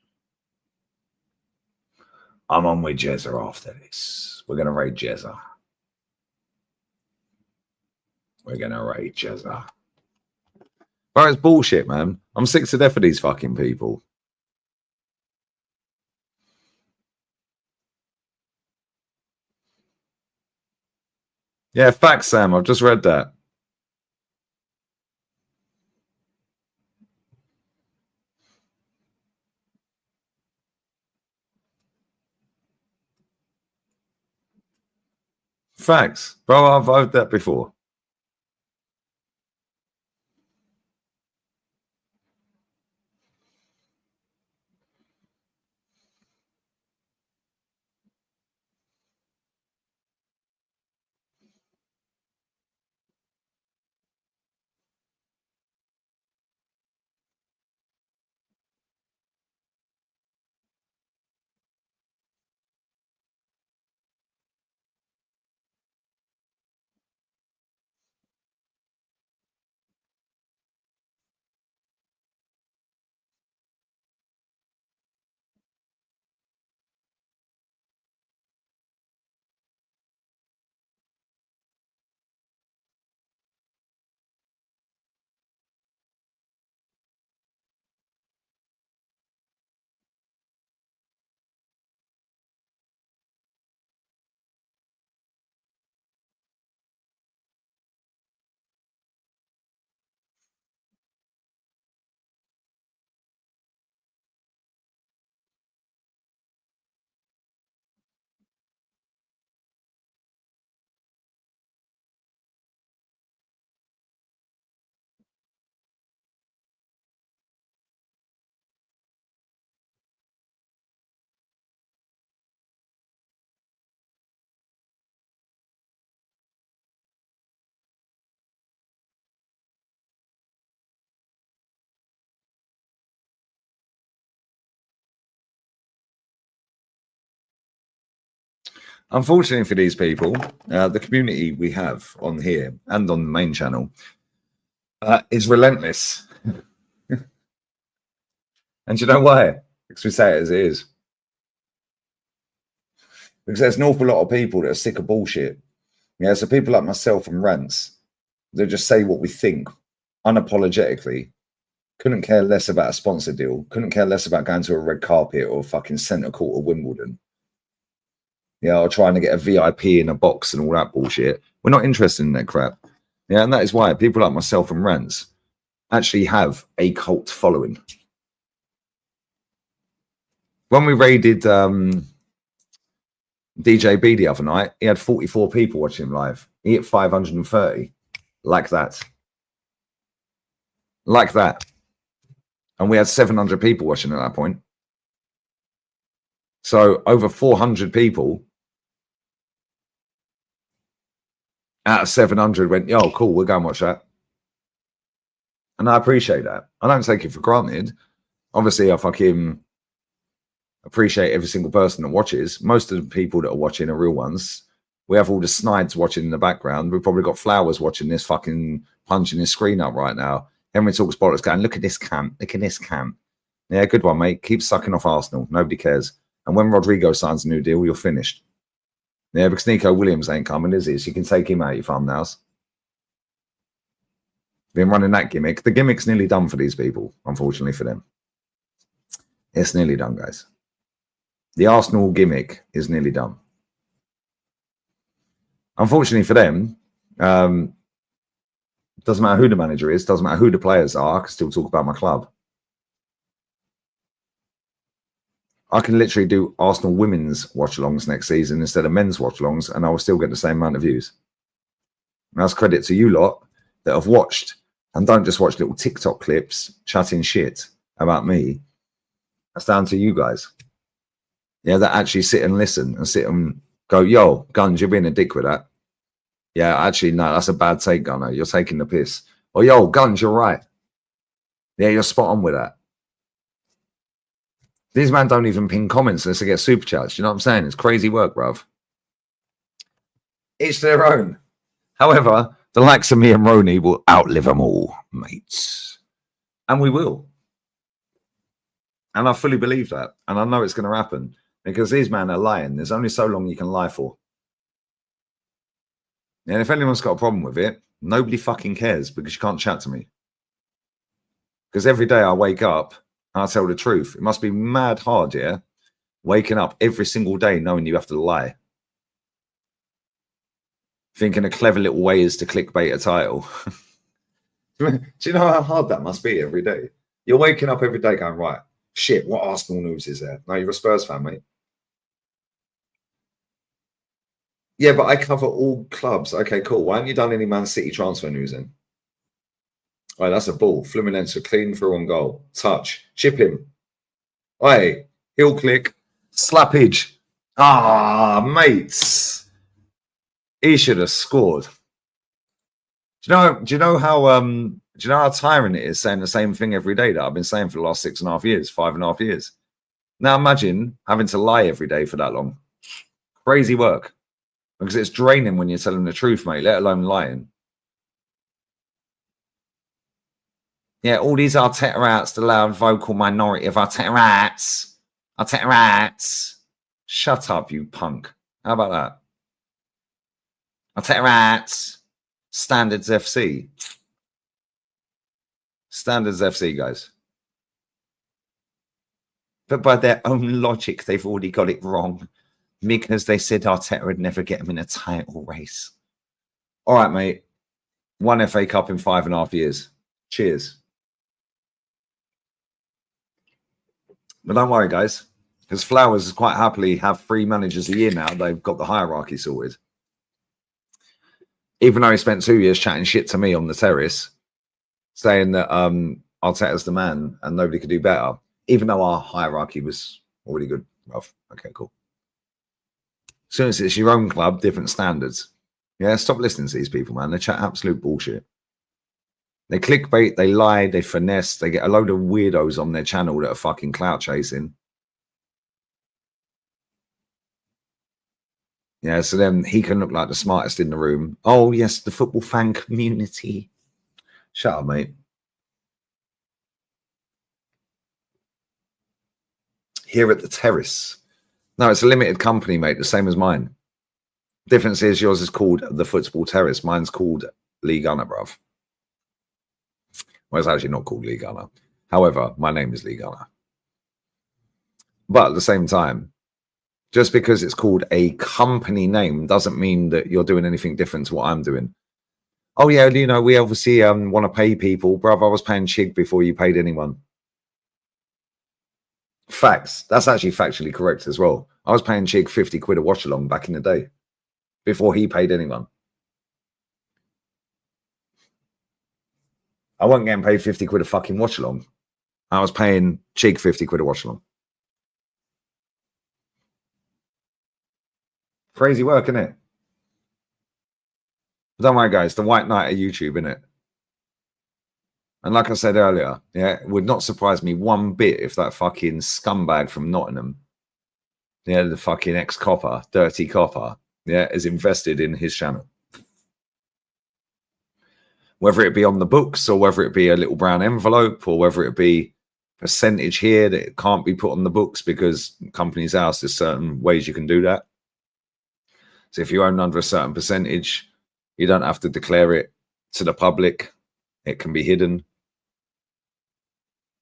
I'm on with Jezza after this. We're going to raid Jezza. We're going to raid Jezza. Bro, it's bullshit, man. I'm sick to death of these fucking people. Yeah, facts, Sam. I've just read that. Facts. Bro, I've heard that before. Unfortunately for these people, the community we have on here and on the main channel is relentless. And you know why? Because we say it as it is. Because there's an awful lot of people that are sick of bullshit. Yeah, so people like myself and Rants, they just say what we think unapologetically. Couldn't care less about a sponsor deal. Couldn't care less about going to a red carpet or fucking centre court of Wimbledon. Yeah, or trying to get a VIP in a box and all that bullshit. We're not interested in that crap. Yeah, and that is why people like myself and Rants actually have a cult following. When we raided DJB the other night, he had 44 people watching him live. He hit 530. Like that. Like that. And we had 700 people watching at that point. So over 400 people out of 700 went, yo, cool, we'll go and watch that. And I appreciate that. I don't take it for granted. Obviously, I fucking appreciate every single person that watches. Most of the people that are watching are real ones. We have all the snides watching in the background. We've probably got Flowers watching this, fucking punching his screen up right now. Henry Talks Bollocks going, look at this camp. Look at this camp. Yeah, good one, mate. Keep sucking off Arsenal. Nobody cares. And when Rodrigo signs a new deal, you're finished. Yeah, because Nico Williams ain't coming, is he? So you can take him out of your thumbnails. Been running that gimmick. The gimmick's nearly done for these people, unfortunately for them. It's nearly done, guys. The Arsenal gimmick is nearly done. Unfortunately for them, doesn't matter who the manager is, doesn't matter who the players are, I can still talk about my club. I can literally do Arsenal women's watch-alongs next season instead of men's watch-alongs, and I will still get the same amount of views. And that's credit to you lot that have watched and don't just watch little TikTok clips chatting shit about me. That's down to you guys. Yeah, that actually sit and listen and sit and go, yo, Guns, you're being a dick with that. Yeah, actually, no, that's a bad take, Gunner. You're taking the piss. Or, yo, Guns, you're right. Yeah, you're spot on with that. These men don't even ping comments unless they get super chats. You know what I'm saying? It's crazy work, bruv. Each their own. However, the likes of me and Roni will outlive them all, mates. And we will. And I fully believe that. And I know it's going to happen. Because these men are lying. There's only so long you can lie for. And if anyone's got a problem with it, nobody fucking cares because you can't chat to me. Because every day I wake up, I tell the truth. It must be mad hard, yeah? Waking up every single day knowing you have to lie. Thinking a clever little way is to clickbait a title. Do you know how hard that must be every day? You're waking up every day going, right, shit, what Arsenal news is there? No, you're a Spurs fan, mate. Yeah, but I cover all clubs. Okay, cool. Why haven't you done any Man City transfer news in? All right, that's a ball. Fluminense are clean through on goal. Touch. Chip him. Hey, heel click. Slappage. Ah, mates. He should have scored. Do you know how tiring it is saying the same thing every day that I've been saying for the last 6.5 years, 5.5 years? Now imagine having to lie every day for that long. Crazy work. Because it's draining when you're telling the truth, mate, let alone lying. Yeah, all these Arteta rats, the loud vocal minority of Arteta rats. Arteta rats. Shut up, you punk. How about that? Arteta rats. Standards FC. Standards FC, guys. But by their own logic, they've already got it wrong. Because they said Arteta would never get him in a title race. All right, mate. 1 FA Cup in 5.5 years. Cheers. But don't worry, guys, because Flowers quite happily have 3 managers a year now. They've got the hierarchy sorted. Even though he spent 2 years chatting shit to me on the terrace, saying that Arteta's the man and nobody could do better, even though our hierarchy was already good. Rough. Okay, cool. As soon as it's your own club, different standards. Yeah, stop listening to these people, man. They chat absolute bullshit. They clickbait, they lie, they finesse, they get a load of weirdos on their channel that are fucking clout chasing. Yeah, so then he can look like the smartest in the room. Oh, yes, the football fan community. Shut up, mate. Here at the terrace. No, it's a limited company, mate, the same as mine. Difference is yours is called the Football Terrace. Mine's called Lee Gunner, bruv. Well, it's actually not called Lee Gunner. However, my name is Lee Gunner. But at the same time, just because it's called a company name doesn't mean that you're doing anything different to what I'm doing. Oh, yeah, you know, we obviously want to pay people. Bruv, I was paying Chig before you paid anyone. Facts. That's actually factually correct as well. I was paying Chig 50 quid a watch along back in the day before he paid anyone. I wasn't getting paid 50 quid a fucking watch along. I was paying Chig 50 quid a watch along. Crazy work, isn't it? But don't worry, guys. The White Knight of YouTube, innit? And like I said earlier, yeah, it would not surprise me one bit if that fucking scumbag from Nottingham, yeah, the fucking ex-copper, dirty copper, yeah, is invested in his channel. Whether it be on the books or whether it be a little brown envelope or whether it be percentage here that it can't be put on the books because Companies House, there's certain ways you can do that. So if you own under a certain percentage, you don't have to declare it to the public. It can be hidden.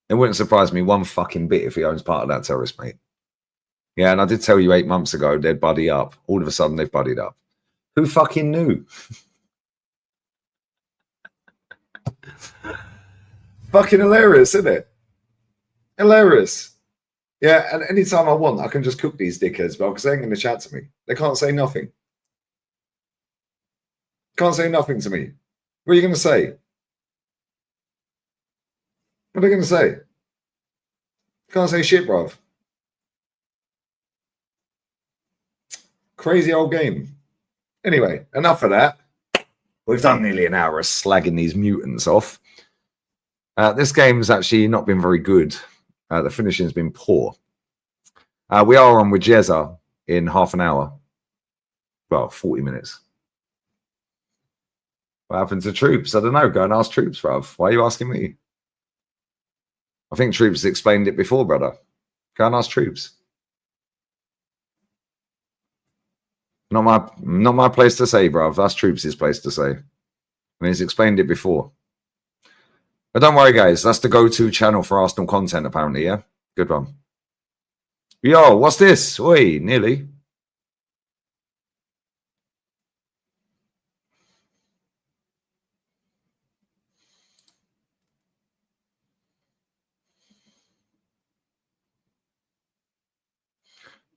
It wouldn't surprise me one fucking bit if he owns part of that terrorist, mate. Yeah, and I did tell you 8 months ago they'd buddy up. All of a sudden they've buddied up. Who fucking knew? Fucking hilarious, isn't it? Hilarious. Yeah, and anytime I want, I can just cook these dickheads, but because they ain't going to chat to me. They can't say nothing. Can't say nothing to me. What are you going to say? What are they going to say? Can't say shit, bruv. Crazy old game. Anyway, enough of that. We've done nearly an hour of slagging these mutants off. This game's actually not been very good. The finishing's been poor. We are on with Jezza in half an hour. Well, 40 minutes. What happened to Troops? I don't know. Go and ask Troops, bruv. Why are you asking me? I think Troops explained it before, brother. Go and ask Troops. Not my place to say, bruv. That's Troops' place to say. And he's explained it before. But don't worry, guys. That's the go-to channel for Arsenal content, apparently, yeah? Good one. Yo, what's this? Oi, nearly.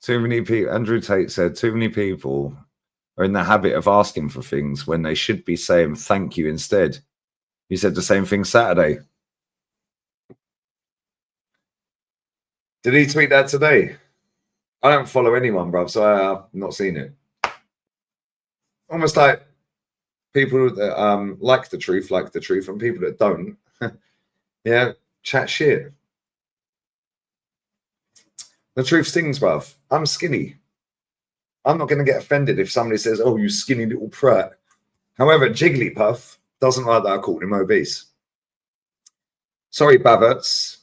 Too many people, Andrew Tate said, too many people are in the habit of asking for things when they should be saying thank you instead. You said the same thing Saturday. Did he tweet that today? I don't follow anyone, bruv, so I've not seen it. Almost like people that like the truth, and people that don't, yeah, chat shit. The truth stings, bruv. I'm skinny. I'm not going to get offended if somebody says, oh, you skinny little prat. However, Jigglypuff doesn't like that I called him obese. Sorry, Baverts.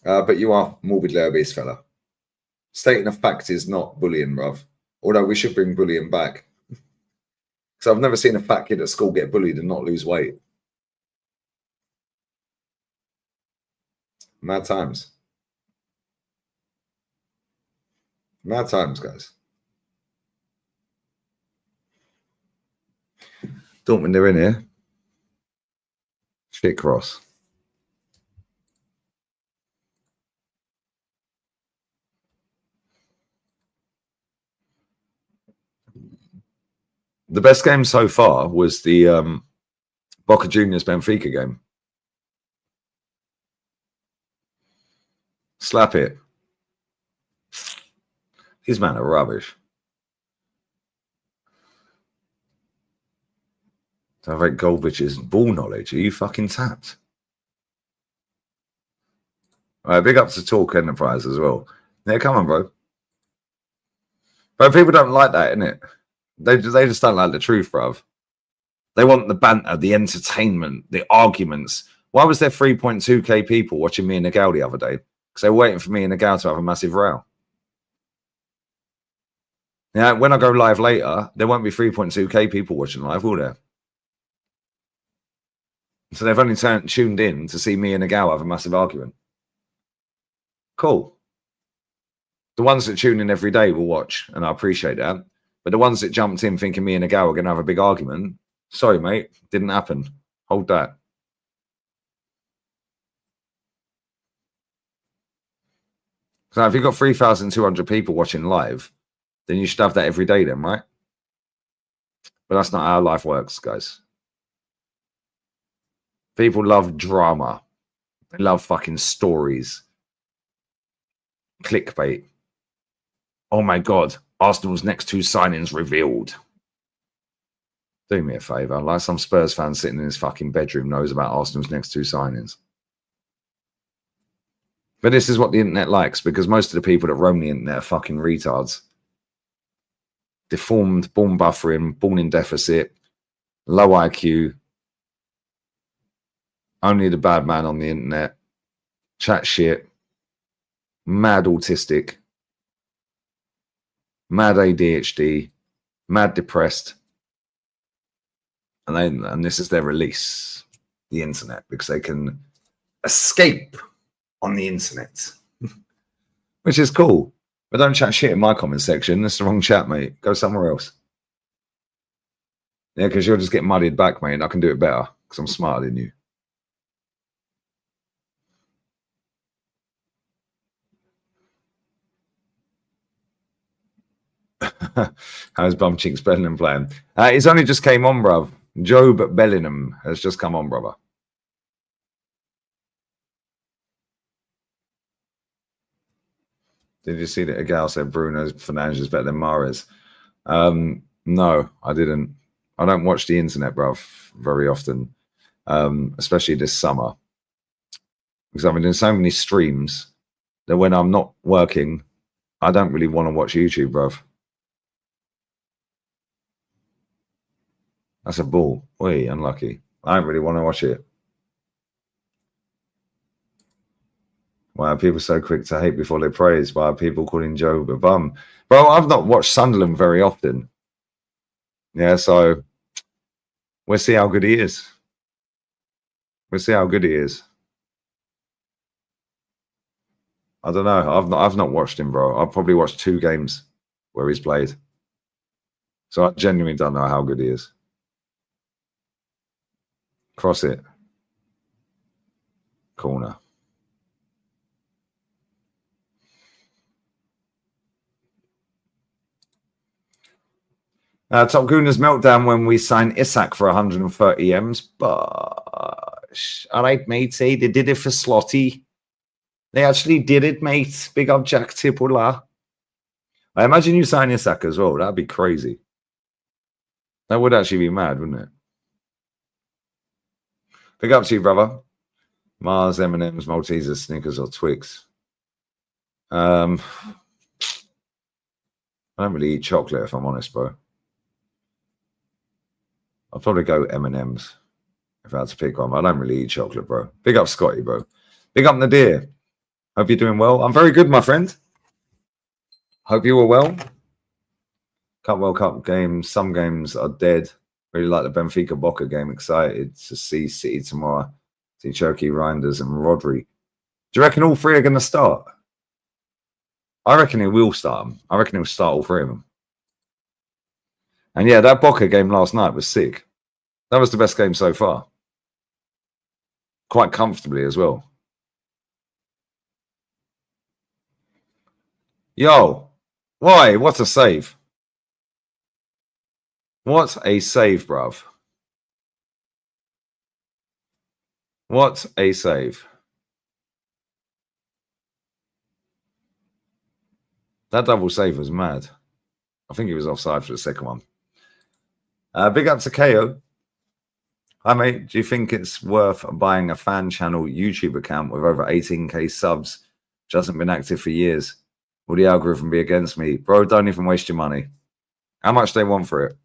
But you are morbidly obese, fella. Stating a fact is not bullying, bruv. Although we should bring bullying back. Because I've never seen a fat kid at school get bullied and not lose weight. Mad times. Mad times, guys. Dortmund, they're in here. Shit cross. The best game so far was the Boca Juniors Benfica game. Slap it. These men are rubbish. Sounds like Goldvich's ball knowledge. Are you fucking tapped? All right, big up to Talk Enterprise as well. Yeah, come on, bro. But people don't like that, innit? They just don't like the truth, bruv. They want the banter, the entertainment, the arguments. Why was there 3.2k people watching me and Nagal the other day? Because they were waiting for me and Nagal to have a massive row. Now, when I go live later, there won't be 3.2k people watching live, will there? So they've only tuned in to see me and Nagal have a massive argument. Cool. The ones that tune in every day will watch, and I appreciate that. But the ones that jumped in thinking me and Nagal are going to have a big argument, sorry, mate, didn't happen. Hold that. So if you've got 3,200 people watching live, then you should have that every day then, right? But that's not how life works, guys. People love drama. They love fucking stories. Clickbait. Oh my God, Arsenal's next 2 signings revealed. Do me a favour, like some Spurs fan sitting in his fucking bedroom knows about Arsenal's next 2 signings. But this is what the internet likes, because most of the people that roam the internet are fucking retards. Deformed, born buffering, born in deficit, low IQ, only the bad man on the internet, chat shit, mad autistic, mad ADHD, mad depressed. And this is their release, the internet, because they can escape on the internet, which is cool. But don't chat shit in my comment section. That's the wrong chat, mate. Go somewhere else. Yeah, because you'll just get muddied back, mate. And I can do it better because I'm smarter than you. How's Bumcheeks Bellingham playing? He's only just came on, bruv. Job Bellingham has just come on, brother. Did you see that a gal said Bruno Fernandes is better than Mahrez? No, I didn't. I don't watch the internet, bruv, very often, especially this summer. Because I've been doing so many streams that when I'm not working, I don't really want to watch YouTube, bruv. That's a ball. Wait, unlucky. I don't really want to watch it. Why are people so quick to hate before they praise? Why are people calling Joe a bum? Bro, I've not watched Sunderland very often. Yeah, so we'll see how good he is. We'll see how good he is. I don't know. I've not watched him, bro. I've probably watched 2 games where he's played. So I genuinely don't know how good he is. Cross it. Corner. Top Gooner's meltdown when we signed Isak for 130 M's. But all right, matey. They did it for Slotty. They actually did it, mate. Big up Jack Tipola. I imagine you sign Isak as well. That'd be crazy. That would actually be mad, wouldn't it? Big up to you, brother. Mars, M&M's, Maltesers, Snickers, or Twix. I don't really eat chocolate, if I'm honest, bro. I'll probably go M&M's if I had to pick one. I don't really eat chocolate, bro. Big up Scotty, bro. Big up Nadir. Hope you're doing well. I'm very good, my friend. Hope you were well. Cup World Cup games. Some games are dead. Really like the Benfica Boca game. Excited to see City tomorrow. See Cherokee, Reinders, and Rodri. Do you reckon all 3 are going to start? I reckon he will start them. I reckon he'll start all 3 of them. And yeah, that Boca game last night was sick. That was the best game so far. Quite comfortably as well. Yo, why? What a save. What a save, bruv. What a save. That double save was mad. I think he was offside for the second one. Big up to KO. Hi, mate. Do you think it's worth buying a fan channel YouTube account with over 18k subs, which hasn't been active for years? Will the algorithm be against me? Bro, don't even waste your money. How much they want for it?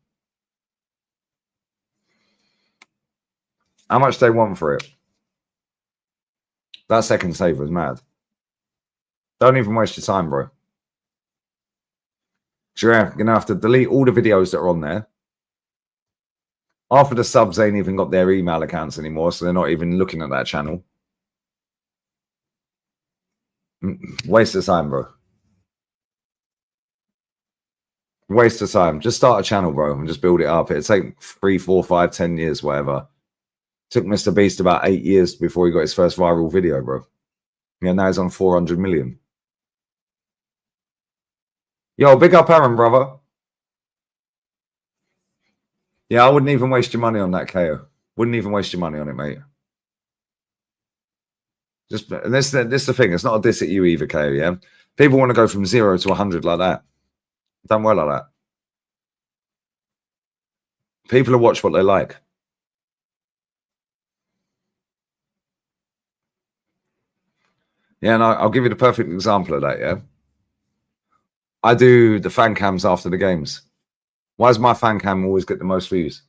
How much they want for it? That second save was mad. Don't even waste your time, bro. You're going to have to delete all the videos that are on there. After the subs ain't even got their email accounts anymore, so they're not even looking at that channel. Waste of time, bro. Waste of time. Just start a channel, bro, and just build it up. It'll take 3, 4, 5, 10 years, whatever. Took Mr. Beast about 8 years before he got his first viral video, bro. Yeah, now he's on 400 million. Yo, big up Aaron, brother. Yeah, I wouldn't even waste your money on that, KO. Wouldn't even waste your money on it, mate. Just this is the thing. It's not a diss at you either, KO, yeah? People want to go from 0 to 100 like that. Done well like that. People will watch what they like. Yeah, and I'll give you the perfect example of that, yeah? I do the fan cams after the games. Why does my fan cam always get the most views?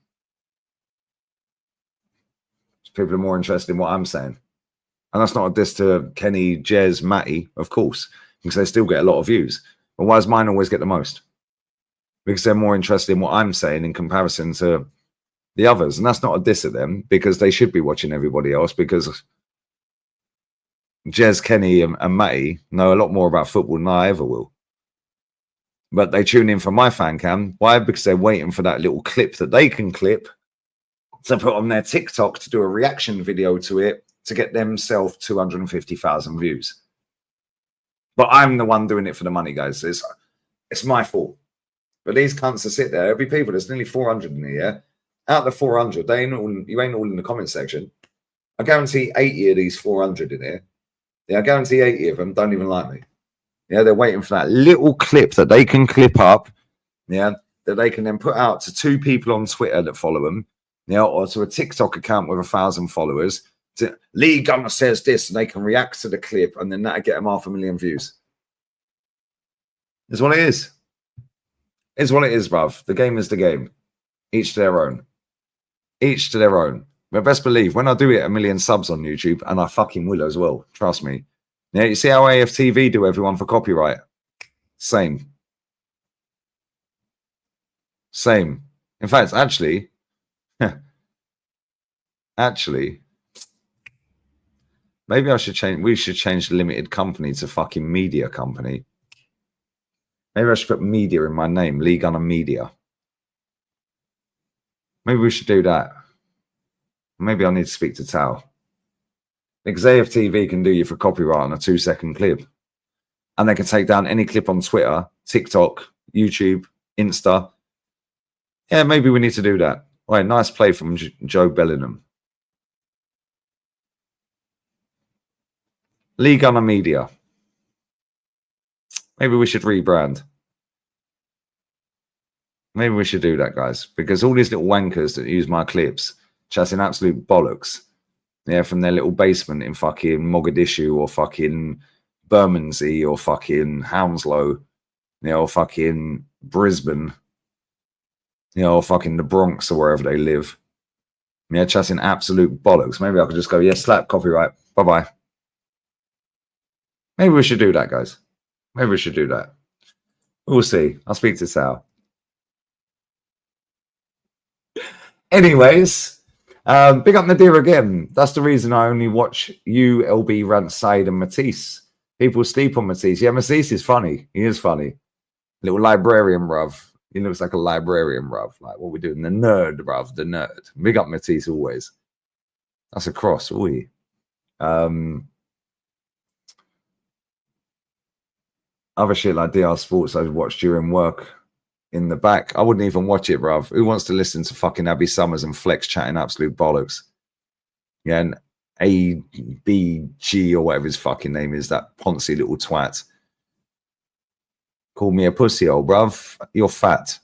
People are more interested in what I'm saying. And that's not a diss to Kenny, Jez, Matty, of course, because they still get a lot of views. But why does mine always get the most? Because they're more interested in what I'm saying in comparison to the others. And that's not a diss at them, because they should be watching everybody else, because Jez, Kenny, and Matty know a lot more about football than I ever will. But they tune in for my fan cam. Why? Because they're waiting for that little clip that they can clip to put on their TikTok to do a reaction video to it to get themselves 250,000 views. But I'm the one doing it for the money, guys. It's my fault. But these cunts that sit there, every people, there's nearly 400 in here. Out of the 400, you ain't all in the comment section. I guarantee 80 of these 400 in here. Yeah, I guarantee 80 of them don't even like me. Yeah, they're waiting for that little clip that they can clip up. Yeah, that they can then put out to 2 people on Twitter that follow them. Yeah, or to a TikTok account with 1,000 followers. Lee Gunner says this, and they can react to the clip, and then that'll get them 500,000 views. It's what it is. It's what it is, bruv. The game is the game. Each to their own. Each to their own. But best believe, when I do get 1 million subs on YouTube, and I fucking will as well, trust me. Yeah, you see how AFTV do everyone for copyright? Same. Same. In fact, actually, maybe I should change. We should change the limited company to fucking media company. Maybe I should put media in my name, Lee Gunner Media. Maybe we should do that. Maybe I need to speak to Tao. Because AFTV can do you for copyright on a 2-second clip. And they can take down any clip on Twitter, TikTok, YouTube, Insta. Yeah, maybe we need to do that. All right, nice play from Joe Bellingham. Lee Gunner Media. Maybe we should rebrand. Maybe we should do that, guys. Because all these little wankers that use my clips, chatting absolute bollocks. Yeah, from their little basement in fucking Mogadishu or fucking Bermondsey or fucking Hounslow, you know, or fucking Brisbane, you know, or fucking the Bronx or wherever they live. Yeah, chatting absolute bollocks. Maybe I could just go, yeah, slap copyright. Bye-bye. Maybe we should do that, guys. Maybe we should do that. We'll see. I'll speak to Sal. Anyways, big up Nadir again. That's the reason I only watch you, LB, Rants, Said, and Matisse. People sleep on Matisse. Yeah, Matisse is funny. He is funny. Little librarian, bruv. He looks like a librarian, bruv. Like what we're doing. The nerd, bruv. The nerd. Big up Matisse always. That's a cross. Ooh. Other shit like DR Sports I watch during work in the back. I wouldn't even watch it, bruv. Who wants to listen to fucking Abby Summers and Flex chatting absolute bollocks? Yeah, and ABG or whatever his fucking name is, that poncy little twat. Call me a pussy, old bruv. You're fat.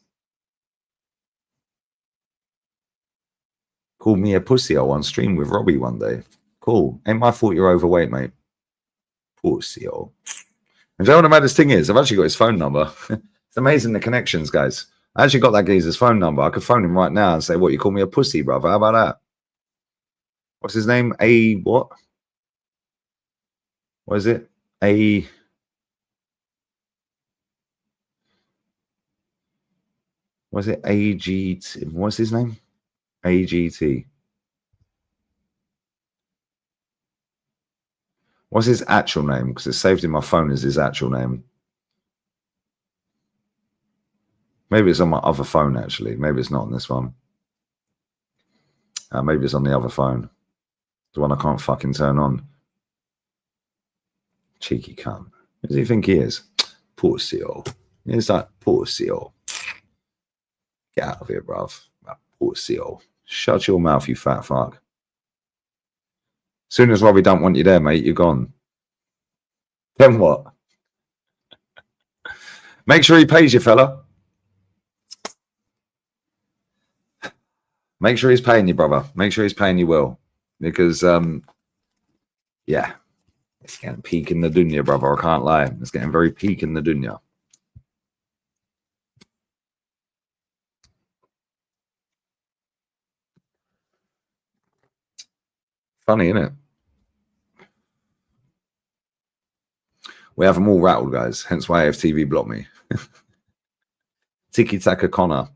Call me a pussy on stream with Robbie one day. Cool. Ain't my fault you're overweight, mate. Pussy, old. And do you know what the maddest thing is? I've actually got his phone number. It's amazing the connections, guys. I actually got that geezer's phone number. I could phone him right now and say, what, you call me a pussy, brother? How about that? What's his name? What? What is it? Was it AGT? What's his name? AGT. What's his actual name? Because it's saved in my phone as his actual name. Maybe it's on my other phone, actually. Maybe it's not on this one. Maybe it's on the other phone. The one I can't fucking turn on. Cheeky cunt. Who does he think he is? Pussy. He's like, pussy. Get out of here, bruv. Pussy. Shut your mouth, you fat fuck. As soon as Robbie don't want you there, mate, you're gone. Then what? Make sure he pays you, fella. Make sure he's paying you, brother. Make sure he's paying you well. Because, yeah, it's getting peak in the dunya, brother. I can't lie. It's getting very peak in the dunya. Funny, isn't it? We have them all rattled, guys. Hence why AFTV blocked me. Tiki Taka Connor.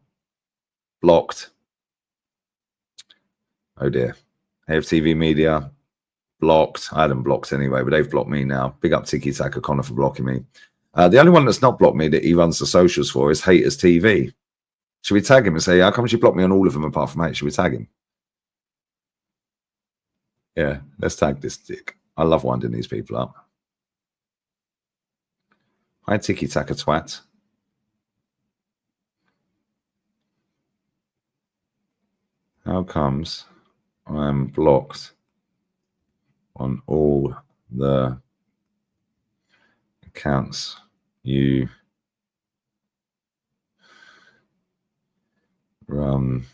Blocked. Oh, dear. AFTV Media. Blocked. I had them blocked anyway, but they've blocked me now. Big up Tiki Taka Connor for blocking me. The only one that's not blocked me that he runs the socials for is Haters TV. Should we tag him and say, how come you blocked me on all of them apart from Hate? Should we tag him? Yeah, let's tag this dick. I love winding these people up. Hi, Tiki Taka Twat. How comes I'm blocked on all the accounts you run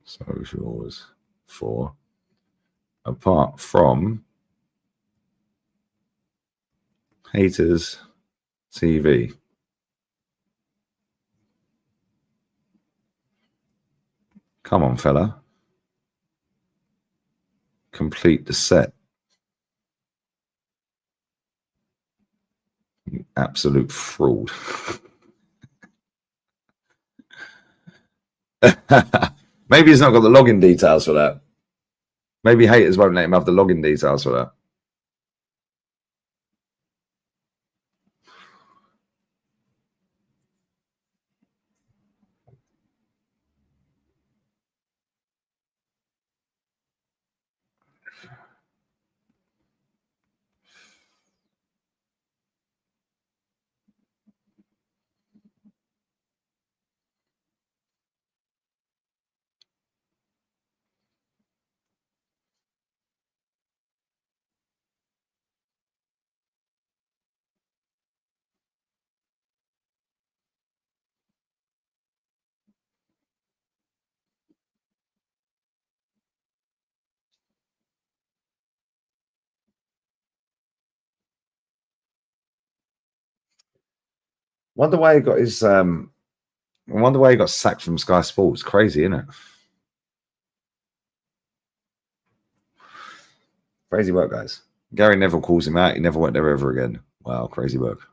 socials for, apart from Haters TV? Come on, fella. Complete the set. You absolute fraud. Maybe he's not got the login details for that. Maybe haters won't let him have the login details for that. Wonder why he got his I wonder why he got sacked from Sky Sports. Crazy, isn't it? Crazy work, guys. Gary Neville calls him out. He never went there ever again. Wow, crazy work.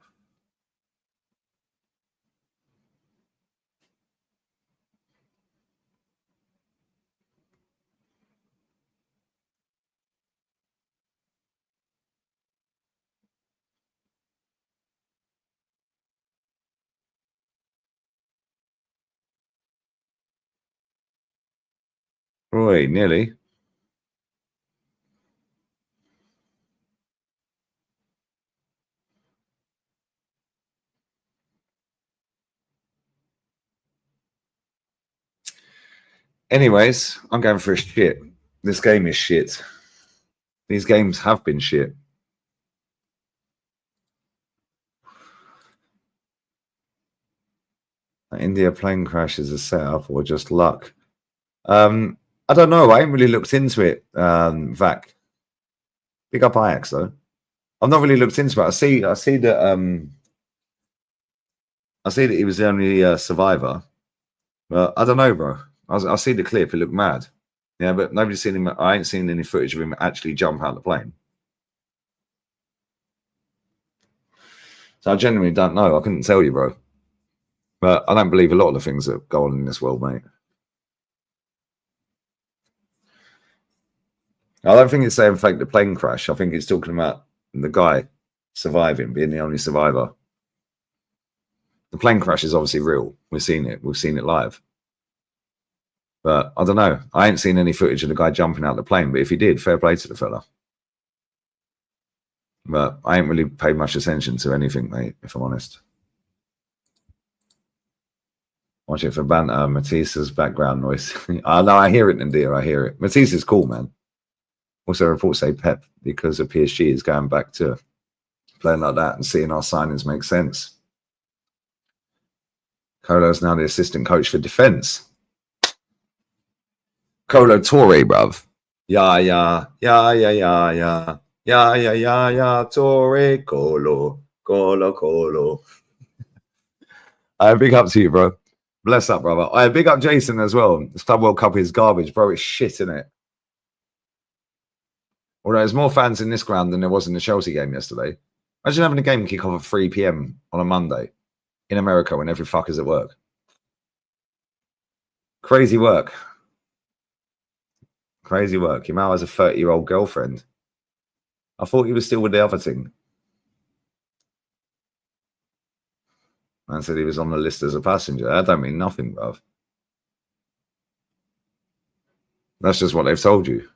Roy, nearly. Anyways, I'm going for a shit. This game is shit. These games have been shit. India plane crash is a setup or just luck? I don't know. I ain't really looked into it, Vac. Big up Ajax though. I've not really looked into it. I see that he was the only survivor. But I don't know, bro. I see the clip. It looked mad. Yeah, but nobody's seen him. I ain't seen any footage of him actually jump out the plane. So I genuinely don't know. I couldn't tell you, bro. But I don't believe a lot of the things that go on in this world, mate. I don't think it's saying fake the plane crash. I think it's talking about the guy surviving, being the only survivor. The plane crash is obviously real. We've seen it. We've seen it live. But I don't know. I ain't seen any footage of the guy jumping out the plane. But if he did, fair play to the fella. But I ain't really paid much attention to anything, mate, if I'm honest. Watch it for banter. Matisse's background noise. Oh, no, I hear it, Nadia. I hear it. Matisse is cool, man. Also, reports say Pep, because of PSG, is going back to playing like that and seeing our signings make sense. Colo's now the assistant coach for defence. Colo Torre, bruv. Yeah, yeah, yeah, yeah, yeah, yeah. Yeah, yeah, yeah, yeah. Torre, Colo, Colo, Colo. Big up to you, bro. Bless up, brother. Big up Jason as well. This Club World Cup is garbage, bro. It's shit, isn't it? Although there's more fans in this ground than there was in the Chelsea game yesterday. Imagine having a game kick off at 3 p.m. on a Monday in America when every fucker's at work. Crazy work. Crazy work. Your man has a 30-year-old girlfriend. I thought he was still with the other thing. Man said he was on the list as a passenger. That don't mean nothing, bruv. That's just what they've told you.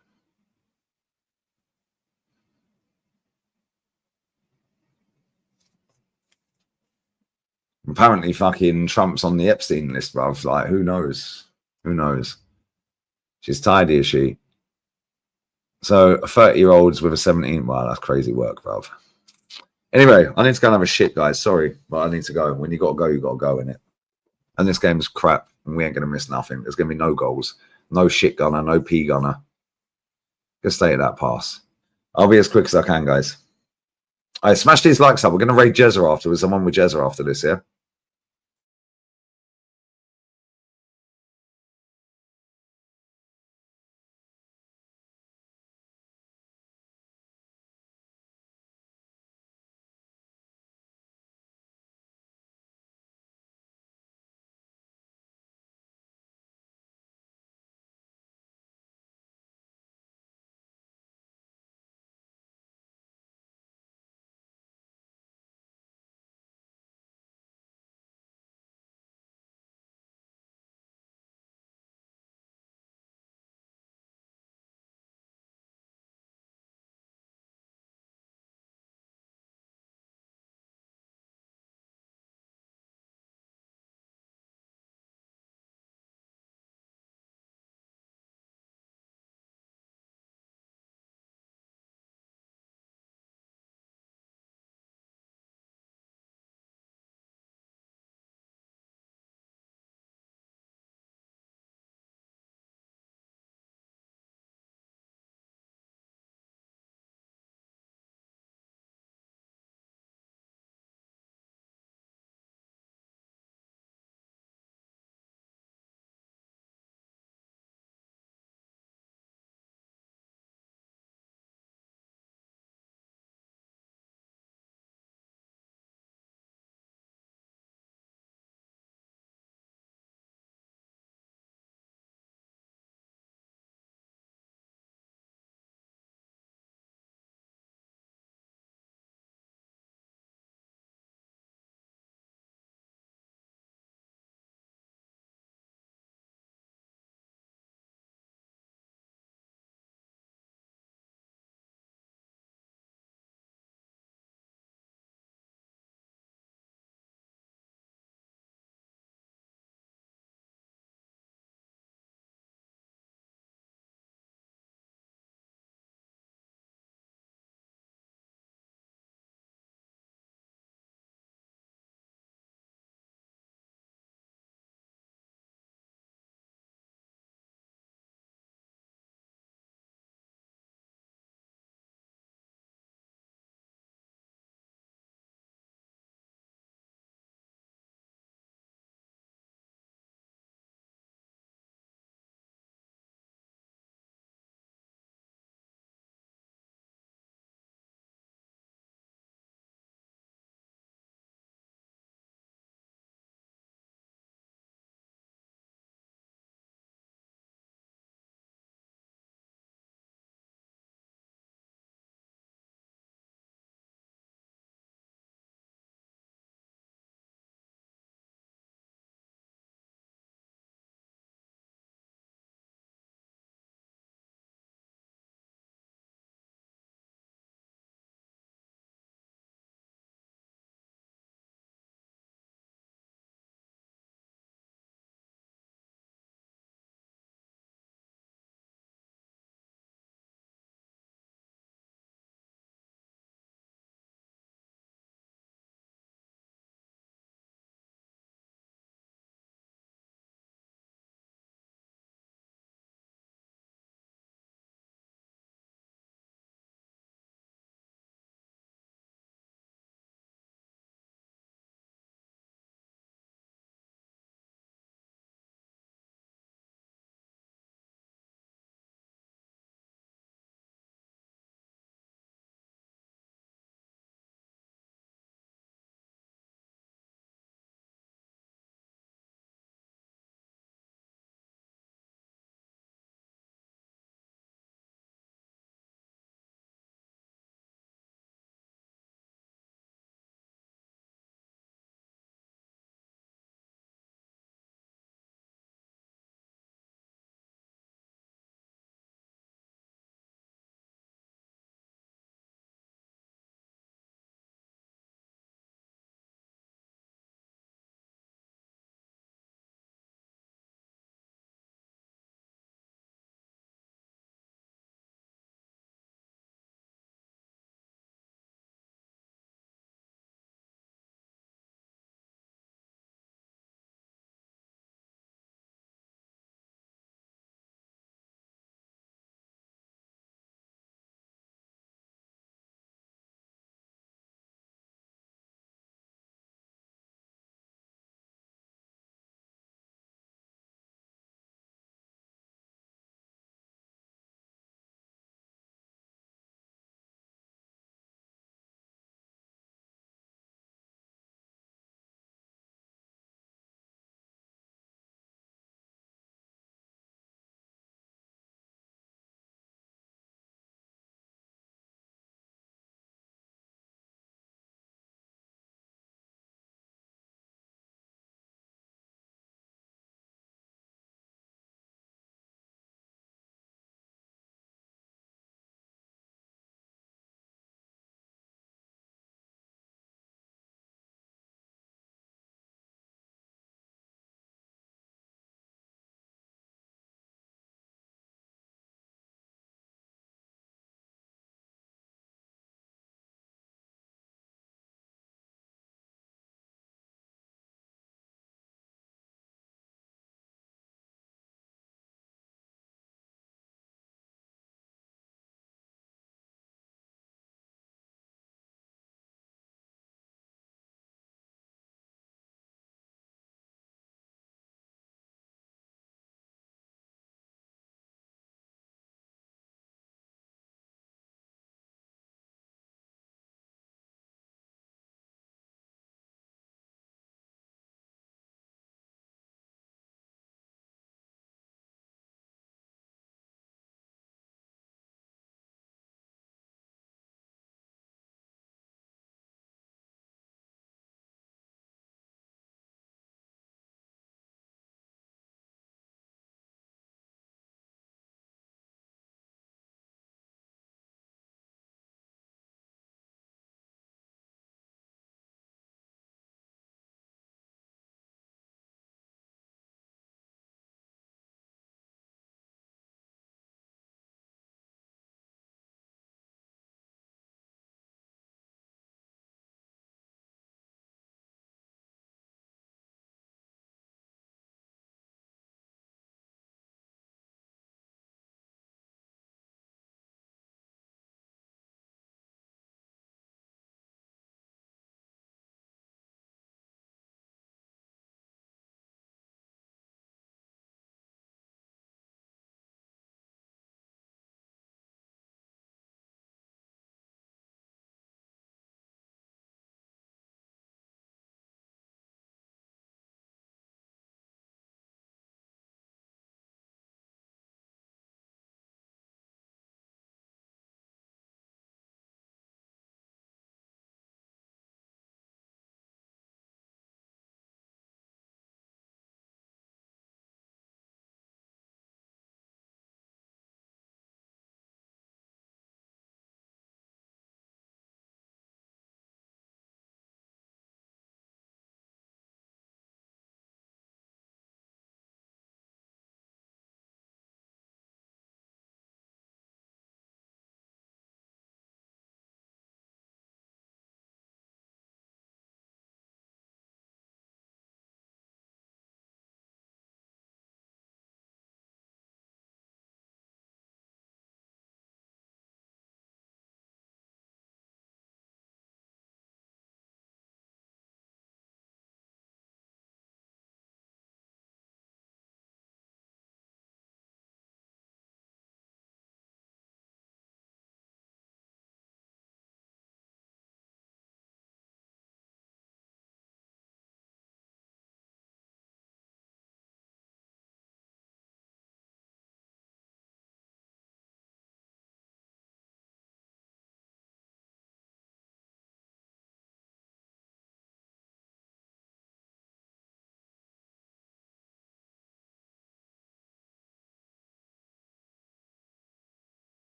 Apparently, fucking Trump's on the Epstein list, bruv. Like, who knows? Who knows? She's tidy, is she? So, a 30-year-old's with a 17. Wow, that's crazy work, bruv. Anyway, I need to go and have a shit, guys. Sorry, but I need to go. When you got to go, innit? And this game's crap, and we ain't going to miss nothing. There's going to be no goals. No shit gunner, no P gunner. Just stay at that pass. I'll be as quick as I can, guys. All right, smash these likes up. We're going to raid Jezza afterwards. I'm on with Jezza after this, yeah?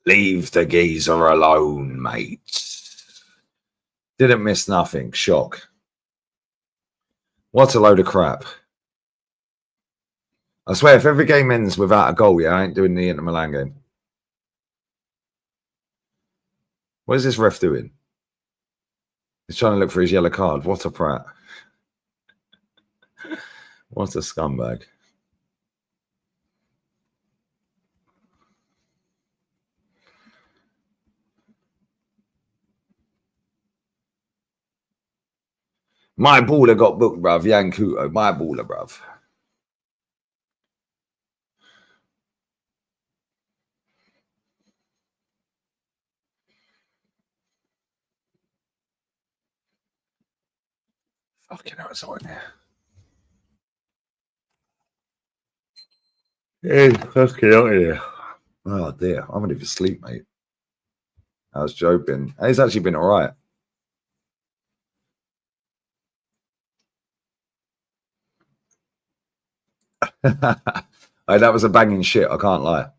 Leave the geezer alone, mate. Didn't miss nothing. Shock. What a load of crap. I swear, if every game ends without a goal, yeah, I ain't doing the Inter Milan game. What is this ref doing? He's trying to look for his yellow card. What a prat. What a scumbag. My baller got booked, bruv. Yankuto. My baller, bruv. Fucking hell, it's on there. Hey, fucking hell, yeah. Oh, dear. I'm going to sleep, mate. How's Joe been? He's actually been all right. Hey, that was a banging shit. I can't lie.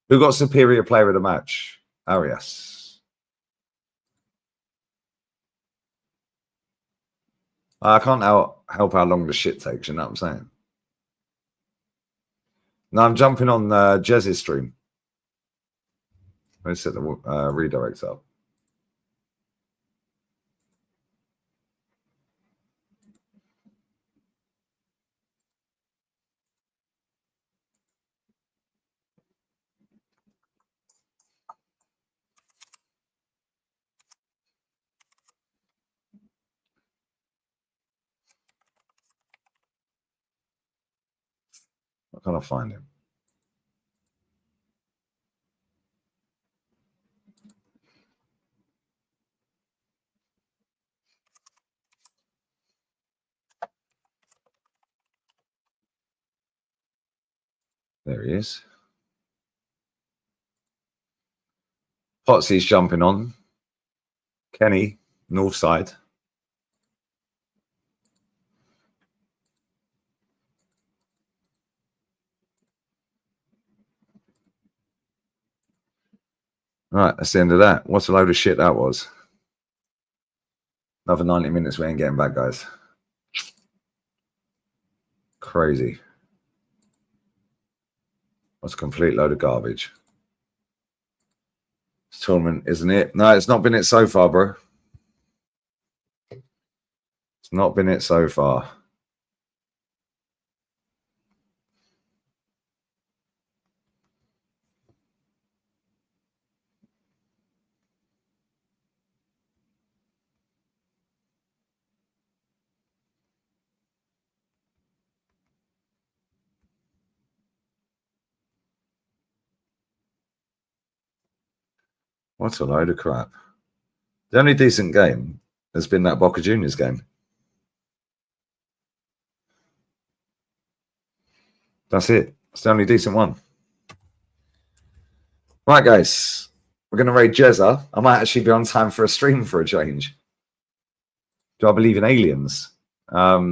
Who got superior player of the match? Arias. I can't help how long the shit takes. You know what I'm saying? No, I'm jumping on Jez's stream. Let's set the redirects up. I can't find him. There he is. Potsy's jumping on. Kenny, north side. Right, that's the end of that. What a load of shit that was. Another 90 minutes, we ain't getting back, guys. Crazy. That's a complete load of garbage. This tournament, isn't it? No, it's not been it so far, bro. It's not been it so far. What a load of crap. The only decent game has been that Boca Juniors game. That's it. It's the only decent one. Right, guys. We're going to raid Jezza. I might actually be on time for a stream for a change. Do I believe in aliens? What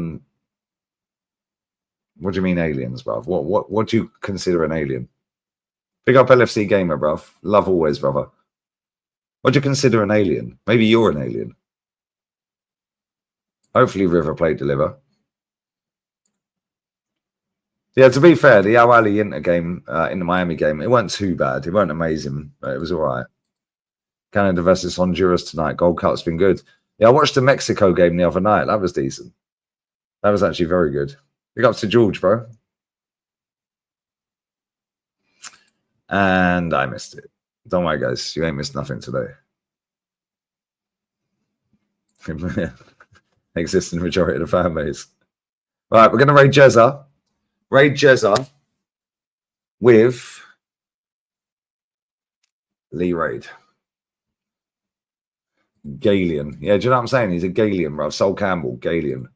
do you mean aliens, bruv? What do you consider an alien? Big up LFC Gamer, bruv. Love always, brother. What do you consider an alien? Maybe you're an alien. Hopefully River Plate deliver. Yeah, to be fair, the Al Ali Inter game, in the Miami game, it wasn't too bad. It wasn't amazing, but it was all right. Canada versus Honduras tonight. Gold Cup's been good. Yeah, I watched the Mexico game the other night. That was decent. That was actually very good. Big up to George, bro. And I missed it. Don't worry, guys. You ain't missed nothing today. Exists in the majority of the fan base. All right, we're going to raid Jezza. Raid Jezza with Lee Raid. Galian. Yeah, do you know what I'm saying? He's a Galian, bro. Sol Campbell, Galian.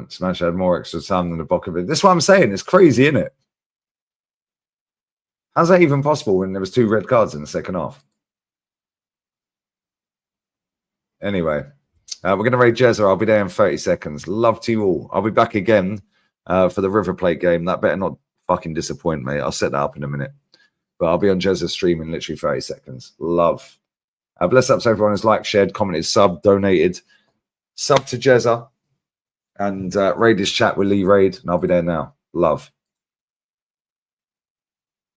Smash had more extra time than the Boca. This is what I'm saying. It's crazy, isn't it? How's that even possible when there was 2 red cards in the second half? Anyway, we're going to raid Jezza. I'll be there in 30 seconds. Love to you all. I'll be back again for the River Plate game. That better not fucking disappoint me. I'll set that up in a minute. But I'll be on Jezza's stream in literally 30 seconds. Love. Bless up to everyone who's liked, shared, commented, sub, donated. Sub to Jezza. And raid his chat with Lee Raid. And I'll be there now. Love.